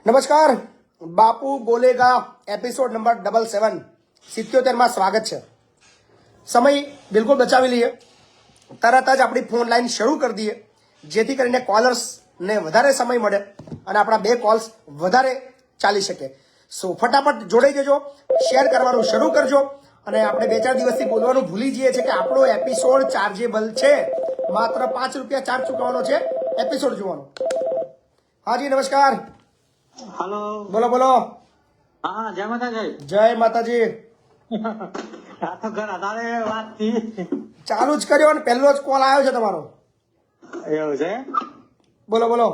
નમસ્કાર, બાપુ બોલેગા episode number 77 77 સ્વાગત છે। સમય બિલકુલ બચાવી લઈએ, તરત જ આપણી ફોન લાઈન શરૂ કરી દઈએ જેથી કરીને કોલર્સને વધારે સમય મળે અને આપણા બે કોલ્સ વધારે ચાલી શકે। સો ફટાફટ જોડાઈ જજો, શેર કરવાનું શરૂ કરજો અને આપણે 2-4 દિવસથી બોલવાનું ભૂલી જઈએ છીએ કે આપણો એપિસોડ ચાર્જેબલ છે, માત્ર 5 રૂપિયા ચાર્જ ચૂકવવાનો છે એપિસોડ જોવાનો। હાજી નમસ્કાર, हेलो બોલો બોલો। हाँ जय माता जय જય માતાજી। આ તો ઘર આધારે વાત થી ચાલુ જ કર્યો અને પહેલો જ કોલ આવ્યો છે તમારો। એવું છે। બોલો બોલો।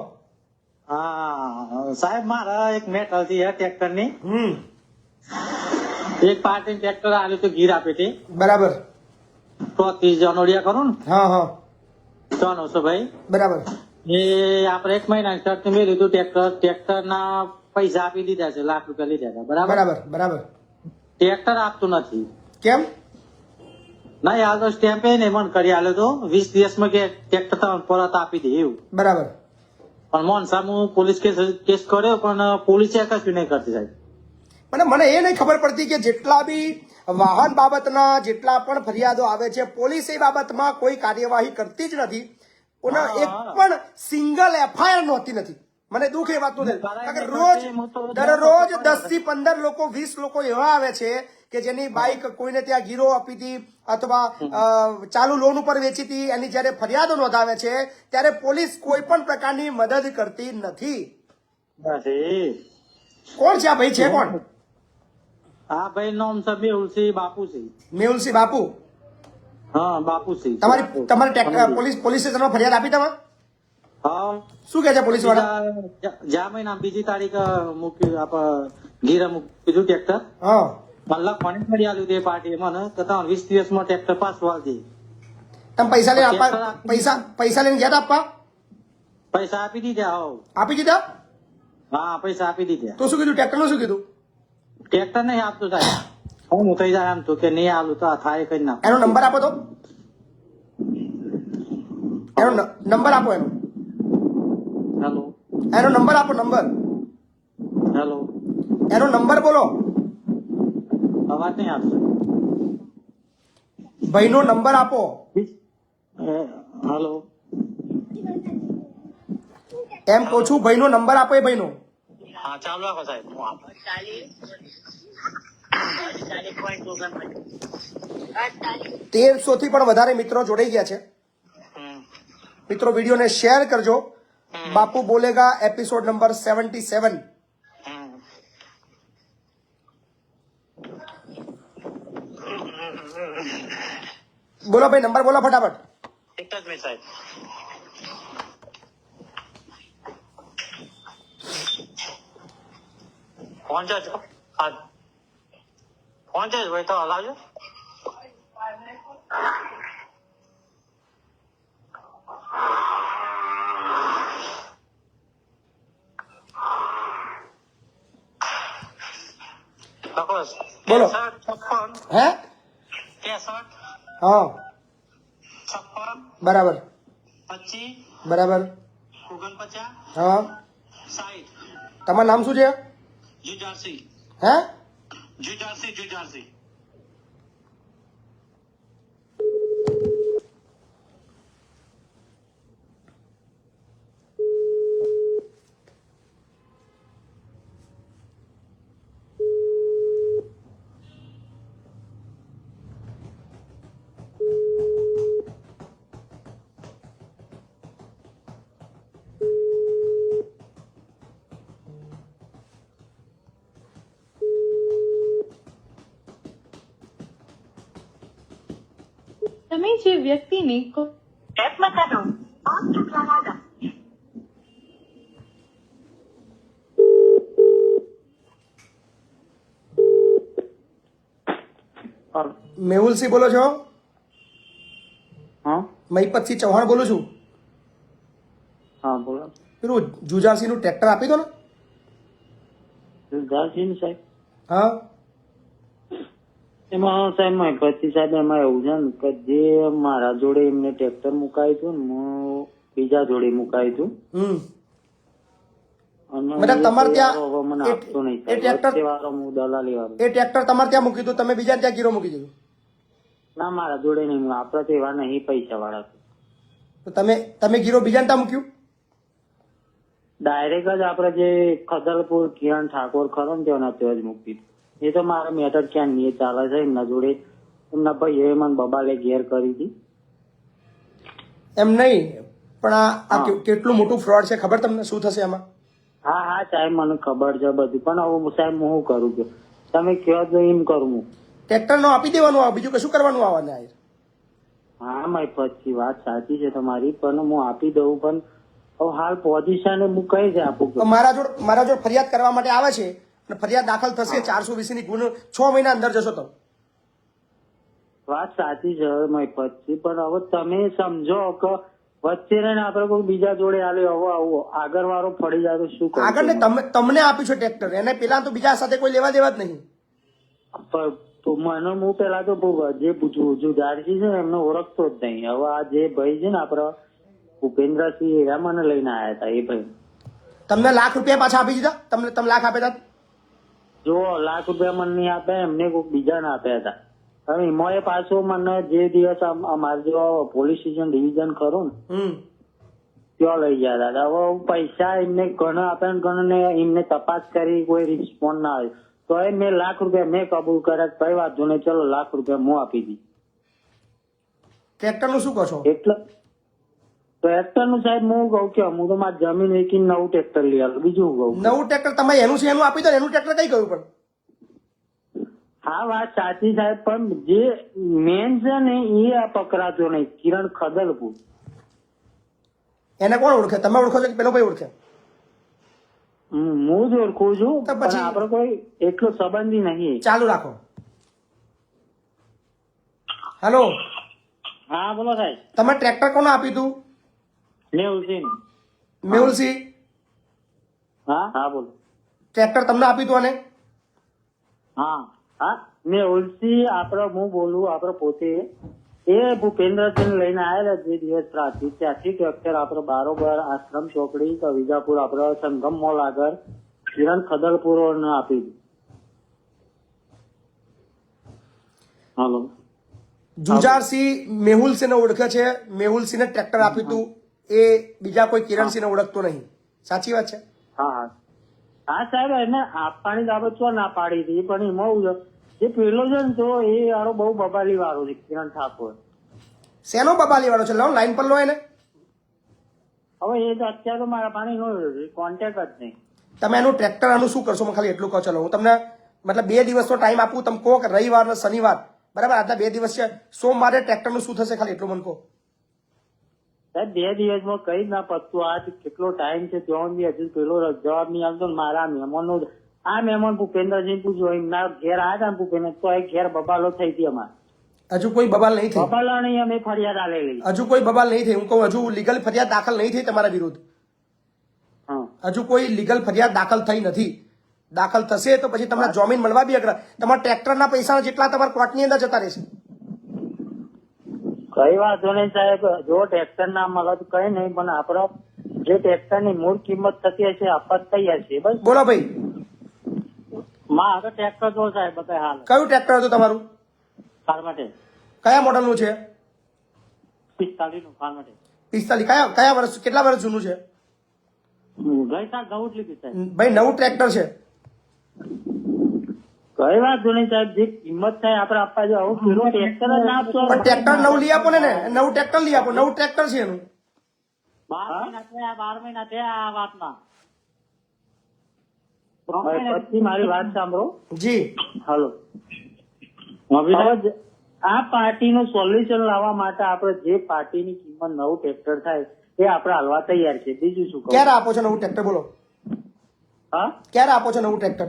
હા સાહેબ મારા એક મેટર હતી ટ્રેક્ટર ની એક પાર્ટી ટ્રેક્ટર આવ્યું તો ગીર આપી હતી બરાબર। 30 જાન્યુઆરી કરું ને હા હા 900 ભાઈ બરાબર। એ આપણે 1 મહિના શર્ત મેં લીધું ટ્રેક્ટર ના પૈસા આપી દીધા છે, લાખ રૂપિયા લીધા હતા બરાબર। બરાબર બરાબર। ટ્રેક્ટર આપતું નથી કેમ? નહીં હાલ તો સ્ટેમ્પે નહીં મન કરી આલ્યો તો 20 દિવસમાં કે ટ્રેક્ટર તમને પરત આપી દે એવું, બરાબર। પણ મોહન સાહેબ હું પોલીસ કેસ કર્યો પણ પોલીસે કશું નહીં કરતી સાહેબ। મને એ નહીં ખબર પડતી કે જેટલા બી વાહન બાબતના જેટલા પણ ફરિયાદો આવે છે, પોલીસ એ બાબતમાં કોઈ કાર્યવાહી કરતી જ નથી અને એક પણ સિંગલ એફઆઈઆર નહોતી નથી। મને દુઃખ એ વાતનું થાય કારણ કે રોજ દરરોજ 10 થી 15 લોકો 20 લોકો એવા આવે છે કે જેની બાઇક કોઈને ત્યાં ગીરો આપી હતી અથવા ચાલુ લોન ઉપર વેચી હતી, એની જ્યારે ફરિયાદો નોંધાવે છે ત્યારે પોલીસ કોઈ પણ પ્રકારની મદદ કરતી નથી। કોણ છે આ ભાઈ? છે કોણ? હા ભાઈ નામ છે મેહુલસિંહ બાપુસિંહ। મેહુલસિંહ બાપુ। હા બાપુસિંહ। તમારી પોલીસ સ્ટેશનમાં ફરિયાદ આપી તમે? હા શું કહે છે પોલીસ વાળા? જા મહિના 2જી તારીખ મૂક્યું આપ ગીર કીધું ટ્રેક્ટર હા મતલબ મને મળી આવ્યું તે પાર્ટી મને તો 20 દિવસમાં ટ્રેક્ટર પાછું આલતી। તમે પૈસા લઈને આપવા પૈસા લઈને ગયા હતા આપવા? પૈસા આપી દીધા હો। આપી દીધા? હા પૈસા આપી દીધા। તો શું કીધું ટ્રેક્ટરનું શું કીધું? ટ્રેક્ટર નહીં આપતું સાહેબ, હું થઈ જાય આમ તો કે નહીં આલું તો આ થાય કઈ નાખ। એનો નંબર આપો તો, એનો નંબર આપો, હેલો એનો નંબર આપો, નંબર હેલો એનો નંબર બોલો। અવાજ નહીં આવતો ભાઈનો નંબર આપો। હેલો એમ કહું છું, ભાઈનો નંબર આપો। એ ભાઈનો હા ચાલુ રાખો સાહેબ હું આપું। 1300 થી પણ વધારે મિત્રો જોડાઈ ગયા છે। મિત્રો વિડીયોને શેર કરજો। બાપુ બોલેગા એપિસોડ નંબર 77। બોલો ભાઈ, નંબર બોલો ફટાફટ। એક જ મિનિટ સાહેબ। ફોન છે હા ફોન છે ભાઈ તો હલાવજો। બોલો। 56 હે? 63 હા 56 બરાબર 25 બરાબર 49 હા। 60 તમારું નામ શું છે? જુજારસિંહ હે? જુજારસિંહ। તમે જે વ્યક્તિની પ્રયત્ન કરો आप चुकलाना મેહુલસિંહ બોલો છો? હા મહિપતસિંહ ચૌહાણ બોલું છું। હા બોલો પેલું જુજારસિંહનું ટ્રેક્ટર આપી દો ને। જુજારસિંહ સાહેબ હા એમાં સાહેબ મહિપતિ સાહેબ એમાં એવું છે ને કે જે મારા જોડે એમને ટ્રેક્ટર મુકાયું હતું ને હું બીજા જોડે મુકાયું હતું અને મતલબ તમારે ત્યાં હવે મને એ- આપતો નહીં એ ટ્રેક્ટર- વચ્ચેવાળો હું દલાલી વાળો એ ટ્રેક્ટર તમારે ત્યાં મૂકી દીધું, તમે બીજા ત્યાં ગીરો મૂકી દીધું, ના મારા જોડે નહીં, આપડે તો એવા નહીં પૈસા વાળા. તો તમે ગીરો બીજાને ત્યાં મૂક્યું? ડાયરેક્ટ જ આપડે જે ખદલપુર કિરણ ઠાકોર ખરો ને તેના ત્યાં જ મૂકી દીધું. એ તો મારા મેટર ક્યાં નહીં ચાલે છે એમના જોડે. એમના ભાઈએ મને બબાલે ઘેર કરી હતી. એમ નહીં, પણ આ કેટલું મોટું ફ્રોડ છે ખબર તમને શું થશે આમાં? હા હા સાહેબ મને ખબર છે બધું, પણ હવે સાહેબ હું શું કરું કે તમે કહો તો એમ કરું હું. ટ્રેક્ટર નો આપી દેવાનું, આ બીજું કશું કરવાનું આવવાને? હા મારી પછી વાત સાચી છે તમારી, પણ હું આપી દઉં, પણ હવે હાલ પોઝિશન હું કઈ જ આપું તો મારા જોડ ફરિયાદ કરવા માટે આવે છે અને ફરિયાદ દાખલ થશે 420 ની ગુનો 6 મહિના અંદર જશો તો. વાત સાચી છે મારી પછી, પણ હવે તમે સમજો કે વચ્ચે રહીને આપડે કોઈ બીજા જોડે આલે હવે આવું આગળ વાળો ફરી જાય તો શું કરું? આગળ ને તમને આપ્યું છે ટ્રેક્ટર, એને પેલા તો બીજા સાથે કોઈ લેવા દેવા જ નહીં. તો મને હું પેલા તો જે જુજારજી છે ને એમને ઓળખતો જ નહીં. હવે આ જે ભાઈ છે ને આપડા ભૂપેન્દ્રસિંહ એરા મને લઈને આવ્યા હતા. એ ભાઈ તમને લાખ રૂપિયા પાછા આપી દીધા? તમે લાખ આપ્યા હતા? જો લાખ રૂપિયા મને નહીં આપ્યા, એમને કોઈક બીજાને આપ્યા હતા. હવે એમાં એ પાછો મને જે દિવસ અમારે જો પોલીસ સ્ટેશન ડિવિઝન ખરું ને ત્યાં લઈ ગયા હતા. હવે પૈસા એમને ઘણા આપ્યા ને ઘણા એમને તપાસ કરી કોઈ રિસ્પોન્સ ના આવ્યો તો એ મેં લાખ રૂપિયા મેં કબૂલ કર્યા. કઈ વાંધો નહીં, ચલો લાખ રૂપિયા હું આપી દી. ટ્રેક્ટર નું શું કહો છો? એટલે ટ્રેક્ટર નું સાહેબ હું કહું કે હું તો મારી જમીન વેચીને નવું ટ્રેક્ટર લઈ આવ્યું. બીજું કહું નવું ટ્રેક્ટર તમે એનું છે એનું આપી દો, એનું ટ્રેક્ટર કઈ ગયું? પણ હા વાત સાચી સાહેબ, પણ જે મેન છે ને એ આ પકડાતો નહીં. કિરણ ખદલપુર એને કોણ ઓળખે? તમે ઓળખો છો કે પેલો ભાઈ ઓળખે? હું જ ઓળખું છું, તો પણ પછી- આપડે કોઈ એટલો સંબંધી નહીં. ચાલુ રાખો. હેલો, હા બોલો સાહેબ. તમે ટ્રેક્ટર કોને આપ્યું તું? મેહુલસિંહ. મેહુલસિંહ હા હા બોલો. ટ્રેક્ટર તમને આપ્યું તું? અને હા હા મેહુલસિંહ આપડે હું બોલું આપડે પોતે એ ભૂપેન્દ્રસિંહ લઈને આયેલા જે દિવસ ત્યાંથી ટ્રેક્ટર આપડે બારોબર આશ્રમ ચોકડી તો વિજાપુર આપડે સંગમ મોલ આગળ કિરણ ખદલપુર ને આપી દીધું. હાલો. જુજારસિંહ મેહુલસિંહને ઓળખે છે, મેહુલસિંહને ટ્રેક્ટર આપ્યું તું, એ બીજા કોઈ કિરણસિંહને ઓળખતો નહીં. સાચી વાત છે? હા હા હા સાહેબ, એને આપવાની બાબત તો ના પાડી હતી, પણ એમાં એવું છે જે પેલો છે ને તો એ વાળો બહુ બબાલી વાળો છે કિરણ ઠાકોર. શેનો બબાલી વાળો છે? લો લાઈન પર લો એને. હવે એ તો અત્યારે તો મારા પાણી નો કોન્ટેક્ટ જ નહીં. તમે એનું ટ્રેક્ટર આનું શું કરશો? મને ખાલી એટલું કહો. ચલો હું તમને મતલબ 2 દિવસનો ટાઈમ આપું, તમે કહો કે રવિવાર ને શનિવાર, બરાબર? આજના 2 દિવસ છે, સોમવારે ટ્રેક્ટરનું શું થશે ખાલી એટલું મને કહો. સાહેબ 2 દિવસમાં કઈ ના પતતું. આજ કેટલો ટાઈમ છે ત્યાં બી હજુ પેલો જવાબ નહીં આવતો ને મારા મહેમાનનો આ મહેમાન ભૂપેન્દ્રસિંહ પૂછ્યું એમના ઘેર આવ્યા હતા ને ભૂપેન્દ્ર તો એ ઘેર બબાલો થઈ હતી અમારે. હજુ કોઈ બબાલ નહીં થઈ? બબાલો નહીં અમે ફરિયાદ આલેલી. હજુ કોઈ બબાલ નહીં થઈ? હું કહું હજુ લીગલ ફરિયાદ દાખલ નહીં થઈ તમારા વિરુદ્ધ? હા હજુ કોઈ લીગલ ફરિયાદ દાખલ થઈ નથી. દાખલ થશે તો પછી તમને જામીન મળવા બી અઘરા. તમારા ટ્રેક્ટરના પૈસા જેટલા તમારા કોર્ટની અંદર જતા રહેશે. કઈ વાંધો નહીં સાહેબ, જો ટ્રેક્ટર ના મળે તો કઈ નહીં, પણ આપડે જે ટ્રેક્ટર ની મૂળ કિંમત થતી હશે આપવા તૈયાર છે. બસ બોલો ભાઈ, મારે ટ્રેક્ટર જો સાહેબ બધા હાલ કયું ટ્રેક્ટર હતું તમારું? ફાર્માટે કયા મોડલનું છે? 45 નું ફાર્માટે. 45? કયા વર્ષ, કેટલા વર્ષ જૂનું છે? ગઈ સાલ નવું જ લીધું સાહેબ. ભાઈ નવું ટ્રેક્ટર છે. કઈ વાંધો નહીં સાહેબ, જે કિંમત થાય આપડે આપવા જો. આવું પેલું ટ્રેક્ટર જ ના આપશો. પણ ટ્રેક્ટર નવું લઈ આપો ને, નવું ટ્રેક્ટર લઈ આપો. નવું ટ્રેક્ટર છે એનું. 12 મહિના થયા આ વાતમાં. પછી મારી વાત સાંભળો. જી હાલો. હવે આ પાર્ટીનું સોલ્યુશન લાવવા માટે આપણે જે પાર્ટીની કિંમત નવું ટ્રેક્ટર થાય એ આપણે હાલવા તૈયાર છે. બીજું શું કહું? ક્યારે આપો છો નવું ટ્રેક્ટર? બોલો હા ક્યારે આપો છો નવું ટ્રેક્ટર?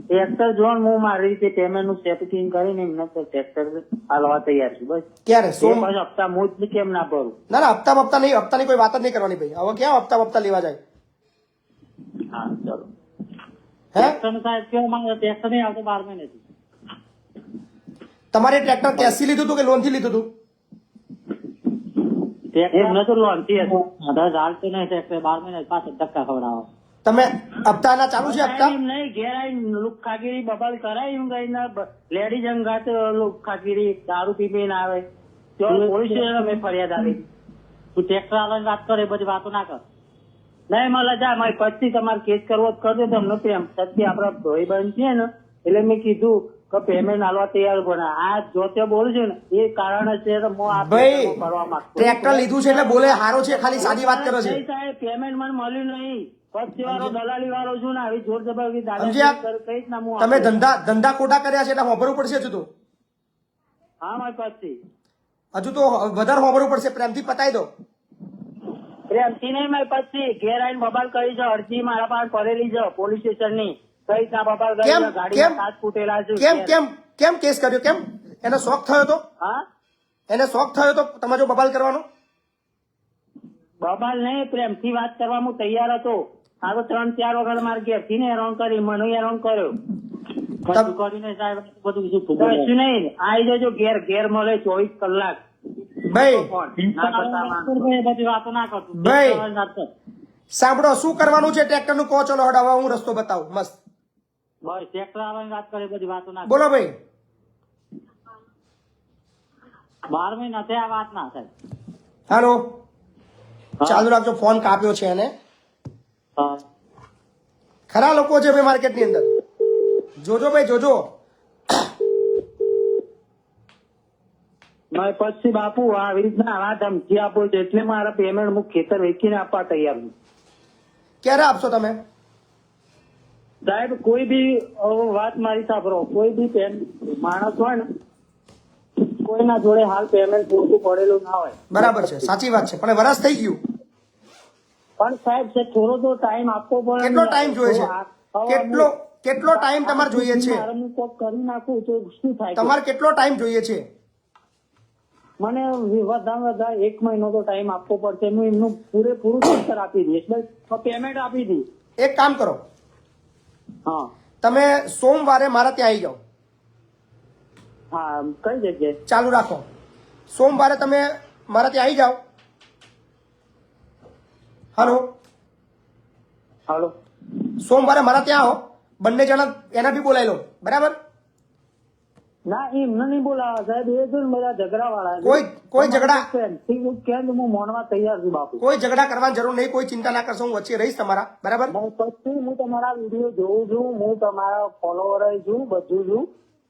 ટ્રેક્ટર જોન હું મારી રીતે પેમેન્ટ નું સેટિંગ કરીને એમને ટ્રેક્ટર હાલવા તૈયાર છું. બસ ક્યારે? એ પછી હપ્તા હું જ કેમ ના ભરું? ના ના, હપ્તા નહીં, હપ્તાની કોઈ વાત જ નહીં કરવાની ભાઈ. હવે ક્યાં હપ્તા લેવા જાય? હા ચલો. હે ટ્રેક્ટર સાહેબ કેવું માંગે? ટ્રેક્ટર નહીં આવતો 12 મહિનાથી. તમારે ટ્રેક્ટર કેશથી લીધું હતું કે લોન થી લીધું હતું? ટ્રેક્ટર નતું લોન થી હતું. 10,000 તો નહીં ટ્રેક્ટર 12 મહિના પાછળ ધક્કા ખવડાવો. તમે હપ્તાના ચાલુ છે હપ્તા? એમ નહીં, ઘેર આવીને લુખ્ખાગીરી બબાલ કરાય એમ કહીને લેડીઝ અંગાત લુખ્ખાગીરી દારૂ પીને આવે તો પોલીસ સ્ટેશન અમે ફરિયાદ આવી. તું ટ્રેક્ટર વાળાને વાત કરે બધી વાતો ના કર. નહીં મળે જા, મારી પછી તમારે કેસ કરવો તો કરજો. તમને પ્રેમ સત્ય આપડા ભાઈ બહેન છે ને એટલે મેં કીધું કે પેમેન્ટ આલવા તૈયાર પણ આ જો તે બોલું છે ને એ કારણ છે તો હું આ ભાઈ કરવા માંગતો ટ્રેક્ટર લીધું છે એટલે બોલે હારો છે, ખાલી સાદી વાત કરે છે. નહીં સાહેબ, પેમેન્ટ મને મળ્યું નહીં. પછી વાળો દલાલી વાળો છું ને આવી જોર જબરદસ્તી સમજ્યા? દાદા કહીશ ને હું તમે ધંધા ખોટા કર્યા છે એટલે હોભરવું પડશે હજુ તો. હા મારી પછી હજુ તો વધારે હોભરવું પડશે. પ્રેમથી પતાવી દો. પ્રેમથી નહીં મારી પછી ઘેર આવીને બબાલ કરી છે. અરજી મારા પાસે પડેલી છે પોલીસ સ્ટેશન ની. કઈ ના બબાલ કરી કેમ છે, ગાડીમાં કાચ ફૂટેલા છે. કેમ કેમ કેમ કેસ કર્યો? કેમ એને શોખ થયો તો? હા એને શોખ થયો તો તમારો બબાલ કરવાનો? બબાલ નહીં, પ્રેમથી વાત કરવા હું તૈયાર હતો. આ તો 3-4 વખત મારે ઘેરથી ને હેરાન કરી, મને હેરાન કર્યો. પછી કરીને સાહેબ બધું કશું નહીં, આવી જજો ઘેર. ઘેર મળે 24 કલાક. ભાઈ ના કરતા માણસો. બધી વાતો ના કરતો. ભાઈ. સાંભળો, શું કરવાનું છે ટ્રેક્ટર નું કહો. ચલો હડાવા, હું રસ્તો બતાવું મસ્ત. બસ ટ્રેક્ટર આવવાની વાત કરે બધી વાતો ના. બોલો ભાઈ. 12 મહિના થયા આ વાત ના થાય. હાલો, ચાલુ રાખજો. ફોન કાપ્યો છે એને. હા ખરા લોકો છે ભાઈ માર્કેટ ની અંદર. જોજો ભાઈ, જોજો. મારે પછી બાપુ આવી રીતના આ ધમકી આપો છો એટલે મારા પેમેન્ટ હું ખેતર વેચીને આપવા તૈયાર છું. ક્યારે આપશો તમે? સાહેબ કોઈ બી વાત મારી સાંભળો, કોઈ બી માણસ હોય ને કોઈના જોડે હાલ પેમેન્ટ પૂરતું પડેલું ના હોય. બરાબર છે, સાચી વાત છે. પણ વરસ થઈ ગયું. પણ સાહેબ છે થોડો તો ટાઈમ આપવો પડે. કેટલો ટાઈમ જોઈએ છે? કેટલો ટાઈમ તમારે જોઈએ છે? હું કોક કરી નાખું તો શું થાય? તમારે કેટલો ટાઈમ જોઈએ છે? મને વધારે વધારે 1 મહિનો તો ટાઈમ આપવો પડશે. હું એમનું પૂરેપૂરું ખેતર આપી દઈશ, એટલે પેમેન્ટ આપી દઈશ. એક કામ કરો, હા તમે સોમવારે મારા ત્યાં આવી જાઓ. હા કઈ જગ્યાએ? ચાલુ રાખો. સોમવારે તમે મારા ત્યાં આવી જાઓ. હાલો, હાલો સોમવારે મારા ત્યાં આવો. બંને જણા એના બી બોલાવી લો. બરાબર? ના એમને નહીં બોલાવા સાહેબ, એ છે ને બધા ઝઘડા વાળા. કોઈ ઝઘડા કેમ હું મોનવા તૈયાર છું બાપુ. કોઈ ઝઘડા કરવાની જરૂર નહીં. કોઈ ચિંતા ના કરશો. હું વચ્ચે રહીશ તમારા. બરાબર? પછી હું તમારા વિડીયો જોઉં છું, હું તમારા ફોલોવર છું, બધું છું.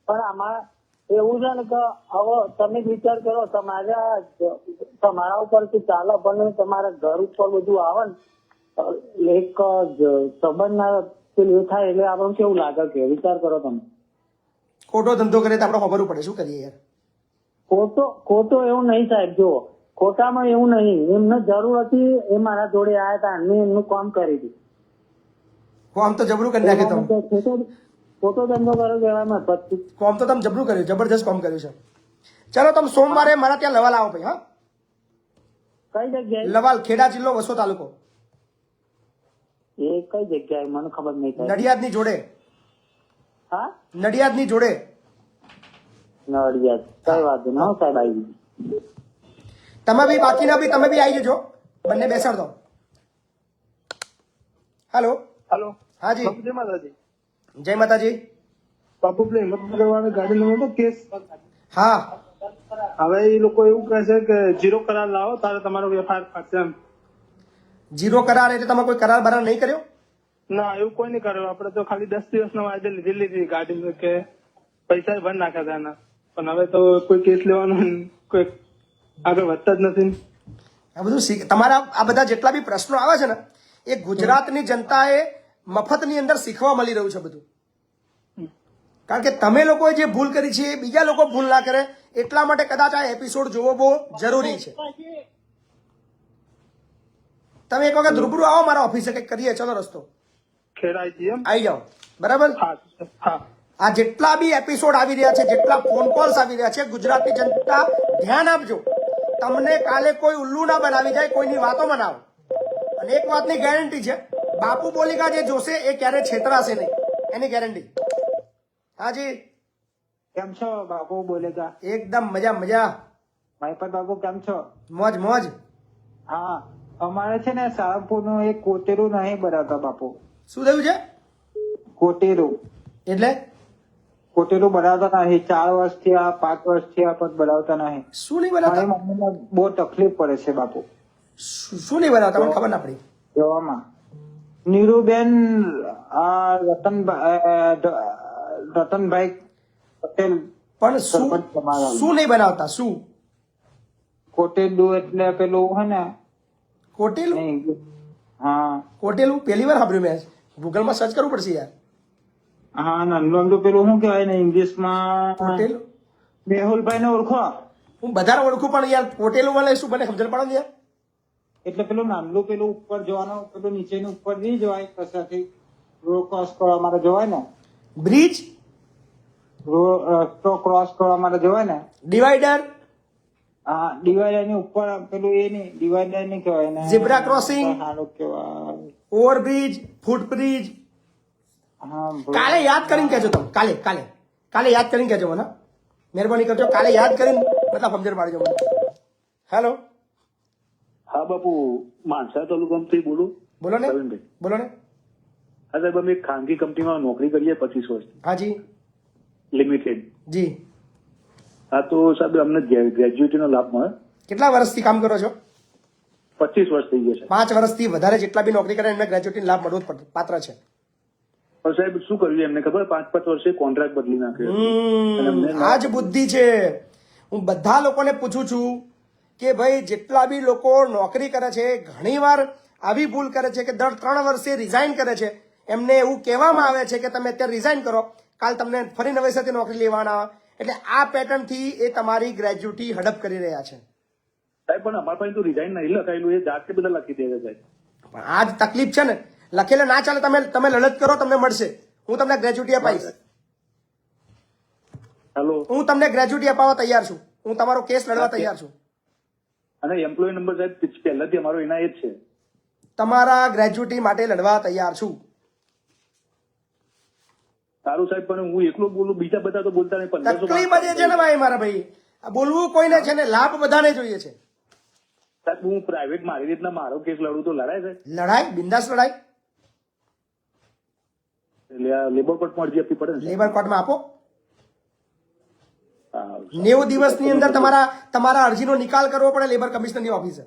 પણ આમાં એવું છે ને કે હવે તમે વિચાર કરો, તમારા ઉપરથી ચાલે પણ તમારા ઘર ઉપર બધું આવે ને એક સંબંધના પેલું થાય એટલે આપણને કેવું લાગે કે વિચાર કરો તમે. ખોટો ધંધો કરે તો આપણે ખબર પડે. શું કરીએ યાર? ખોટો એવું નહીં સાહેબ. જો ખોટામાં એવું નહીં, એમને જરૂર હતી એ મારા જોડે આવ્યા હતા, મેં એમનું કામ કરી દીધું. કોમ તો જબરું કરી નાખે તમે. ખોટો ધંધો કરો કહેવામાં પછી કોમ તો તમે જબરું કર્યું. જબરજસ્ત કોમ કર્યું છે. ચલો તમે સોમવારે મારા ત્યાં લવાલ આવો ભાઈ. હા, કઈ જગ્યાએ? લવાલ, ખેડા જિલ્લો, વસો તાલુકો. એ કઈ જગ્યાએ મને ખબર નહીં થાય. નડિયાદ ની જોડે. હા નડિયાદ ની જોડે. નડિયાદ. કઈ વાત નહીં. હા સાહેબ આવી ગયું. તમે બી બાકીના બી તમે બી આવી જજો. બંને બેસાડ દો. હાલો. હાલો હાજી, બાપુ જય માતાજી. જય માતાજી. બાપુ પેલી હિંમતનગર વાળા ગાડી નો હતો કેસ, હા, હવે એ લોકો એવું કહે છે કે 0 કરાર લાવો તારે તમારો વેપાર ફાટશે એમ. જીરો કરાર એટલે તમે કોઈ કરાર બરાર નહીં કર્યો? ના એવું કોઈ નહીં કર્યું. આપડે તો ખાલી 10 દિવસનો વાયદે લીધેલી હતી ગાડી કે પૈસા ભરી નાખ્યા હતા એના. પણ હવે તો કોઈ કેસ લેવાનું કોઈ આગળ વધતા જ નથી. આ બધું તમારા આ બધા જેટલા બી પ્રશ્નો આવે છે ને એ ગુજરાતની જનતાએ મફતની અંદર શીખવા મળી રહ્યું છે બધું. કારણ કે તમે લોકોએ જે ભૂલ કરી છે એ બીજા લોકો ભૂલ ના કરે એટલા માટે કદાચ આ એપિસોડ જોવો બહુ જરૂરી છે. તમે એક વખત રૂબરૂ આવો મારા ઓફિસે, કંઈક કરીએ. ચલો રસ્તો ખેડાઈ જઈએ એમ. આવી જાઓ. બરાબર? હા હા આ જેટલા બી એપિસોડ આવી રહ્યા છે, જેટલા ફોન કોલ્સ આવી રહ્યા છે, ગુજરાતની જનતા ધ્યાન આપજો. તમને કાલે કોઈ ઉલ્લુ ના બનાવી જાય, કોઈની વાતો બનાવો. અને એક વાતની ગેરંટી છે, બાપુ બોલિકા જે જોશે એ ક્યારે છેતરાશે નહીં, એની ગેરંટી. હાજી, કેમ છો બાપુ બોલેગા? એકદમ મજા મજા. મહિપત બાબુ કેમ છો? મોજ મોજ. હા અમારે છે ને સાળંગપુર નું એક કોટેરું નહીં બનાવતા બાપુ. શું થયું છે? કોટેરું એટલે બનાવતા નહીં. 4 વર્ષ થયા, 5 વર્ષ થયા પણ બનાવતા નહીં. શું નહીં મારી બનાવતા? મમ્મીને બહુ તકલીફ પડે છે બાપુ શું નહીં બનાવતા? મને ખબર ના પડી. જોવામાં. નીરુબેન રતનભાઈ પટેલ પણ શું સરપંચ તમારા. શું નહીં બનાવતા? શું કોટેરું એટલે પેલું હે ને કોટેલું? નહીં. હા કોટેલું પહેલી વાર સાંભળ્યું મેં. ગૂગલમાં સર્ચ કરવું પડશે યાર. હા નાનું પેલું શું કહેવાય ને ઇંગ્લિશમાં. કોટેલું મેહુલભાઈ ને ઓળખો? હું બધાને ઓળખું પણ યાર કોટેલું વાળા શું મને સમજણ પડે ને યાર. એટલે પેલું નાનલું પેલું ઉપર જવાનું, પેલું નીચેનું ઉપર નહીં જવાય, કશાથી રોડ ક્રોસ કરવા માટે જવાય ને, બ્રિજ, રસ્તો ક્રોસ કરવા માટે જવાય ને. ડિવાઈડર, હા ડિવાઈડર ની ઉપર પેલું એ નહીં, ડિવાઈડર નહીં કહેવાય ને, Zebra crossing. સારું કહેવાય. ઓવરબ્રિજ, ફૂટબ્રિજ. હા કાલે યાદ કરીને કહેજો તમે. કાલે યાદ કરીને કહેજો મને. મહેરબાની કરજો. કાલે યાદ કરીને મતલબ સમજણ પાડજો મને. હેલો, હા બાપુ, માનસા તાલુકામાંથી બોલું. બોલો ને. પ્રવીણભાઈ. બોલો ને. હા સાહેબ, અમે એક ખાનગી કંપનીમાં નોકરી કરીએ 25 વર્ષ હાજી. લિમિટેડ. જી. હા તો સાહેબ અમને ગ્રેજ્યુએટીનો લાભ મળે. કેટલા વર્ષથી કામ કરો છો? 25 વર્ષ થઈ ગયા છે. 5 વર્ષથી વધારે જેટલા બી નોકરી કરે એમને ગ્રેજ્યુએટી લાભ મળવો જ પાત્ર છે. પણ સાહેબ શું કર્યું એમને ખબર? 5-5 વર્ષે કોન્ટ્રાક્ટ બદલી નાખ્યો. આ જ બુદ્ધિ છે. હું બધા લોકોને પૂછું છું કે ભાઈ જેટલા બી લોકો નોકરી કરે છે ઘણીવાર આવી ભૂલ કરે છે કે દર 3 વર્ષે રિઝાઇન કરે છે. એમને એવું કહેવામાં આવે છે કે તમે અત્યારે રિઝાઇન કરો, કાલ તમને ફરી નવેસરથી નોકરી લેવાના. એટલે આ પેટર્ન થી એ તમારી ગ્રેજ્યુટી હડપ કરી રહ્યા છે. સાહેબ પણ અમારા પાસે તો રિઝાઇન નહીં લખાયેલું, એ જાતે બધા લખી દે છે સાહેબ. પણ આ જ તકલીફ છે ને. લખેલે ના ચાલે. તમે લડત કરો, તમને મળશે. હું તમને ગ્રેજ્યુટી અપાઈશ. હેલો. હું તમને ગ્રેજ્યુટી અપાવવા તૈયાર છું. હું તમારો કેસ લડવા તૈયાર છું. અને એમ્પ્લોય નંબર સાહેબ પહેલાથી અમારો એના એ જ છે. તમારા ગ્રેજ્યુટી માટે લડવા તૈયાર છું. સારું સાહેબ, પણ હું એકલો બોલું, બીજા બધા તો બોલતા નહીં. 1500 તકલીફ જ એ છે ને ભાઈ મારા ભાઈ. આ બોલવું કોઈને છે ને, લાભ બધાને જોઈએ છે. સાહેબ હું પ્રાઇવેટ મારી રીતના મારો કેસ લડું તો લડાય છે? લડાઈ બિંદાસ લડાઈ એટલે આ લેબર કોર્ટમાં અરજી આપવી પડે ને? લેબર કોર્ટમાં આપો. હા. 90 દિવસની અંદર તમારા અરજીનો નિકાલ કરવો પડે લેબર કમિશનરની ઓફિસે.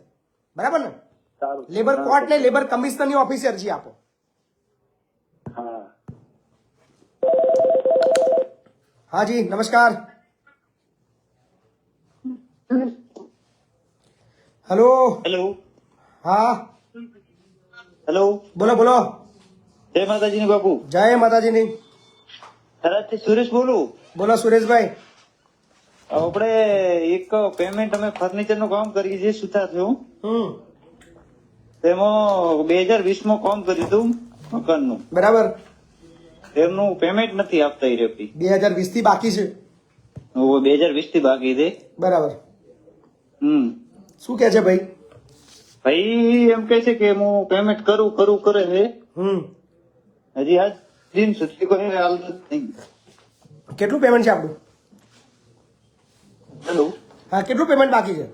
બરાબર ને? સારું. લેબર કોર્ટ ને લેબર કમિશનરની ઓફિસે અરજી આપો. હા. હાજી નમસ્કાર. હેલો. હેલો. હા હેલો. બોલો બોલો. જય માતાજીની બાપુ. જય માતાજીની. થરાદથી સુરેશ બોલું. બોલો સુરેશભાઈ. આપણે એક પેમેન્ટ અમે ફર્નિચર નું કામ કરીએ છીએ સુથાર છું. તેમાં 2020 માં કામ કર્યું હતું મકાનનું. બરાબર. એમનું પેમેન્ટ નથી આપતા એ રેપી. 2020 થી બાકી છે. 2020 થી બાકી છે. બરાબર. શું કે છે ભાઈ? ભાઈ એમ કે છે કે હું પેમેન્ટ કરું કરે છે. હજી આજ દિન સુધી કોઈ હાલ નહીં. કેટલું પેમેન્ટ છે આપણું? હેલો. હા કેટલું પેમેન્ટ બાકી છે?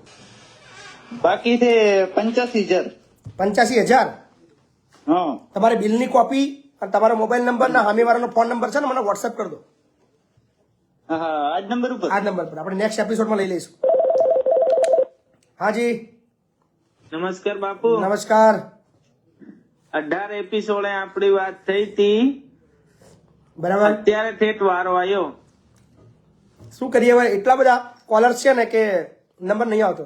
બાકી છે 85,000. 85,000. હા. તમારે બિલની કોપી અને તમારો મોબાઈલ નંબર ના સામેવાળાનો ફોન નંબર છે ને મને વોટ્સએપ કરી દો. હા આજ નંબર ઉપર. આ નંબર પર આપણે નેક્સ્ટ એપિસોડમાં લઈ લઈશું. હાજી નમસ્કાર બાપુ. નમસ્કાર. 18 એપિસોડે આપણી વાત થઈ હતી. બરાબર. અત્યારે ઠેઠ વારો આવ્યો. શું કરીએ હવે? એટલા બધા કોલર્સ છે ને કે નંબર નહીં આવતો.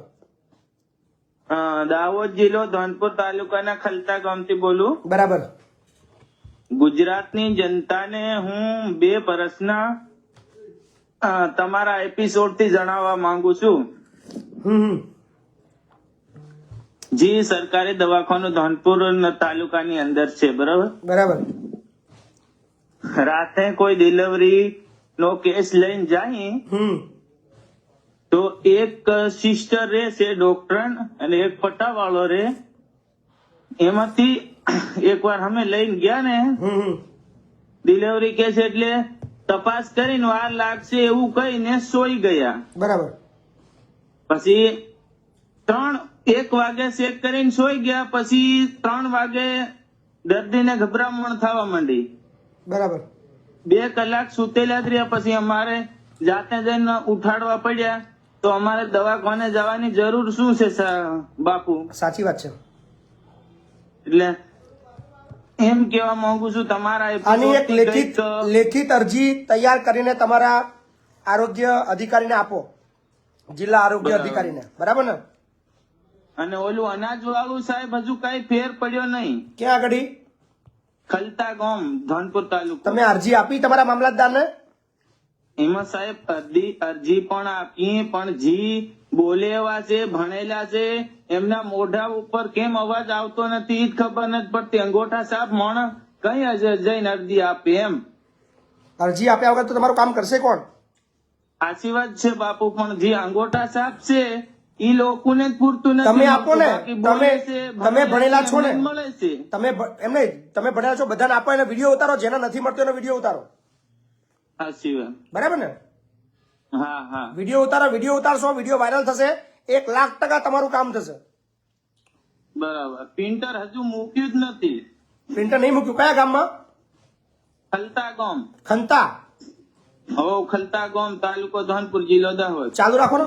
દાહોદ જિલ્લો ધોનપુર તાલુકાના ખલતા ગામથી બોલું. બરાબર. ગુજરાતની જનતાને હું 2 વર્ષના તમારા એપિસોડ થી જણાવવા માંગુ છું. જી સરકારી દવાખાનું ધોનપુર તાલુકાની અંદર છે. બરાબર. બરાબર. રાતે કોઈ ડિલિવરી નો કેસ લઈને જાય તો એક સિસ્ટર રે છે ડોક્ટર અને એક પટ્ટાવાળો રે. એમાંથી એકવાર અમે લઈને ગયા ને ડિલિવરી કેસ એટલે તપાસ કરીને વાર લાગશે એવું કહીને સોઈ ગયા. બરાબર. પછી 3 1 વાગે ચેક કરીને સોઈ ગયા, પછી 3 વાગે દર્દીને ગભરામણ થવા માંડી. બરાબર. 2 કલાક સુતેલા જ રહ્યા, પછી અમારે જાતે જઈને ઉઠાડવા પડ્યા. તો અમારે દવાખાને જવાની જરૂર શું છે બાપુ? સાચી વાત છે. એટલે એમ કેવા માંગુ છું, તમારા આની એક episode થી લેખિત અરજી તૈયાર કરીને તમારા આરોગ્ય અધિકારીને આપો, જિલ્લા આરોગ્ય બરાબર. અધિકારીને. બરાબર ને? અને ઓલું અનાજ વાળું સાહેબ હજુ કઈ ફેર પડ્યો નહીં. ક્યાં આગળ ખલતા ગામ, ધનપુર તાલુકો. તમે અરજી આપી તમારા મામલતદારને? એમાં સાહેબ અરજી પણ આપી, પણ જી બોલે એવા છે, ભણેલા છે, એમના મોઢા ઉપર કેમ અવાજ આવતો નથી ઈ જ ખબર નથી પડતી. અંગોઠા સાહેબ મણ કઈ જઈને અરજી આપે એમ? અરજી આપ્યા વગર તો તમારું કામ કરશે કોણ? સાચી વાત છે બાપુ, પણ જે અંગોઠા સાહેબ છે ઈ લોકોને જ પૂરતું નથી. તમે આપો ને, બાકી બોલે છે, તમે ભણેલા છો ને, એમને જ મળે છે. એમ નહીં, તમે ભણેલા છો, બધાને આપો, એને વિડીયો ઉતારો, જેને નથી મળતો એનો વિડીયો ઉતારો. સાચી વાત. બરાબર ને? હા હા વિડીયો ઉતારો, વિડીયો ઉતારશો, વિડીયો વાયરલ થશે, 1,00,000% તમારું કામ થશે. બરાબર. પ્રિન્ટર હજુ મૂક્યું જ નથી. પ્રિન્ટર નહીં મૂક્યું? કયા ગામમાં? ખલતા ગામ. ખંતા. ખલતા ગામ, તાલુકો ધનપુર, જિલ્લો દાહોદ. ચાલુ રાખો ને.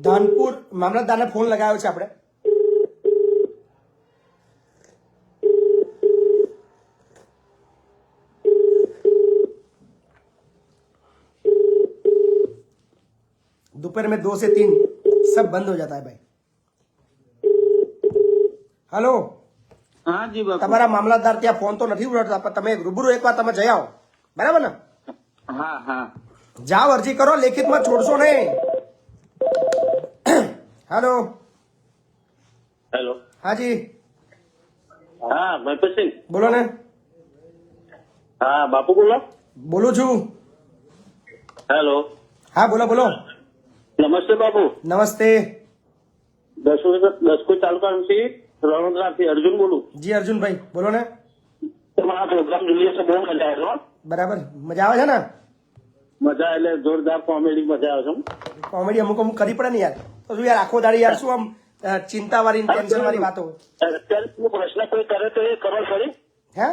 ધાનપુર મામલતદારને ફોન લગાવ્યો છે આપણે. दोपहर में 2 से 3 सब बंद हो जाता है भाई. हेलो, હા જી બાપુ. તમારા મામલતદાર ત્યાં ફોન તો નથી ઉઠાડતા, પણ તમે રૂબરૂ એકવાર તમે જઈ આવો. બરાબર ને? હા હા જાઓ, અરજી કરો, લેખિતમાં છોડશો નહીં. હેલો. હેલો. હાજી, હા મહેપતસિંહ. બોલો ને. હા બાપુ બોલો. બોલું છું. હેલો. હા, બોલો બોલો. નમસ્તે બાપુ. નમસ્તે. દસકો તાલુકાથી રણોદરાથી અર્જુન બોલું. જી અર્જુનભાઈ, બોલો ને. તમારા પ્રોગ્રામ જોઈએ છે, બહુ મજા આવે છે. બરાબર, મજા આવે છે ને? મજા એટલે જોરદાર કોમેડી મજા આવે છે. કોમેડી અમુક અમુક કરી પડે ને યાર. તો શું યાર, આખો દાડી યાર શું આમ ચિંતા વાળી ટેન્શન વાળી વાતો. અત્યારે તું પ્રશ્ન કોઈ કરે તો એ ખબર પડી? હે?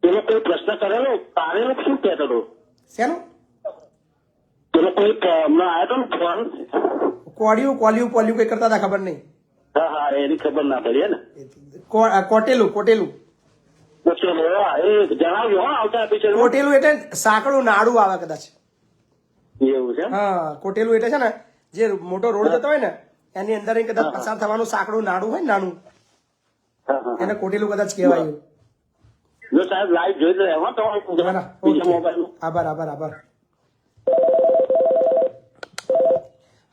પેલો કોઈ પ્રશ્ન કરેલો તારેલો શું કહેતો હતો? શેનું? પેલો કોઈ હમણાં આવ્યો હતો ને ફોન? કોલ્યું કઈ કરતા હતા, ખબર નહીં. હા હા, એની ખબર ના પડી હે ને. કોટેલું. તો ચલો, હા, એ જણાવજો હા આવતા એપિસોડ. કોટેલું એટલે સાંકડું નાડું આવે કદાચ. એવું છે? હા, કોટેલું એટલે છે ને જે મોટો રોડ જતો હોય ને એની અંદર કદાચ પસાર થવાનું સાંકડું નાડું હોય ને નાનું, હા હા. એને કોટેલું કદાચ કહેવાય. જો સાહેબ લાઈવ જોઈ રહેવા તમારું બરાબર, બીજા મોબાઈલ. આભાર.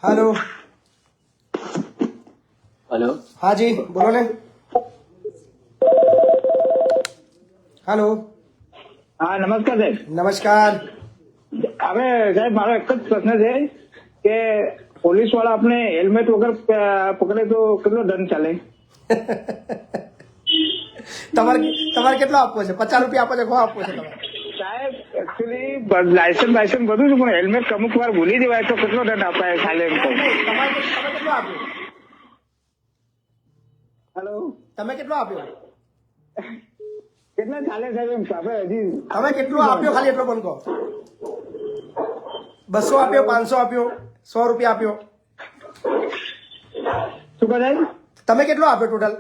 હેલો. હેલો. હાજી, બોલો ને. હેલો. હા નમસ્કાર સાહેબ. નમસ્કાર. હવે સાહેબ મારો એક જ પ્રશ્ન છે કે પોલીસ વાળા આપણે હેલ્મેટ વગર પકડે તો કેટલો દંડ ચાલે? તમારે કેટલો આપવો છે? 50 રૂપિયા આપો છે? કો આપવો છે તમારે? સાહેબ એકચ્યુઅલી લાયસન્સ બધું છે, પણ હેલ્મેટ અમુક વાર ભૂલી જવાય તો કેટલો દંડ અપાય ચાલે એમ કહું. તમે કેટલો આપ્યો? હેલો, તમે કેટલો આપ્યો? કેટલા ચાલે સાહેબ એમ આપણે હજી તમે કેટલો આપ્યો ખાલી એટલો પણ કહો. 200 આપ્યો, 500 આપ્યો, 100 રૂપિયા આપ્યો? શું કહે સાહેબ? તમે કેટલો આપ્યો ટોટલ?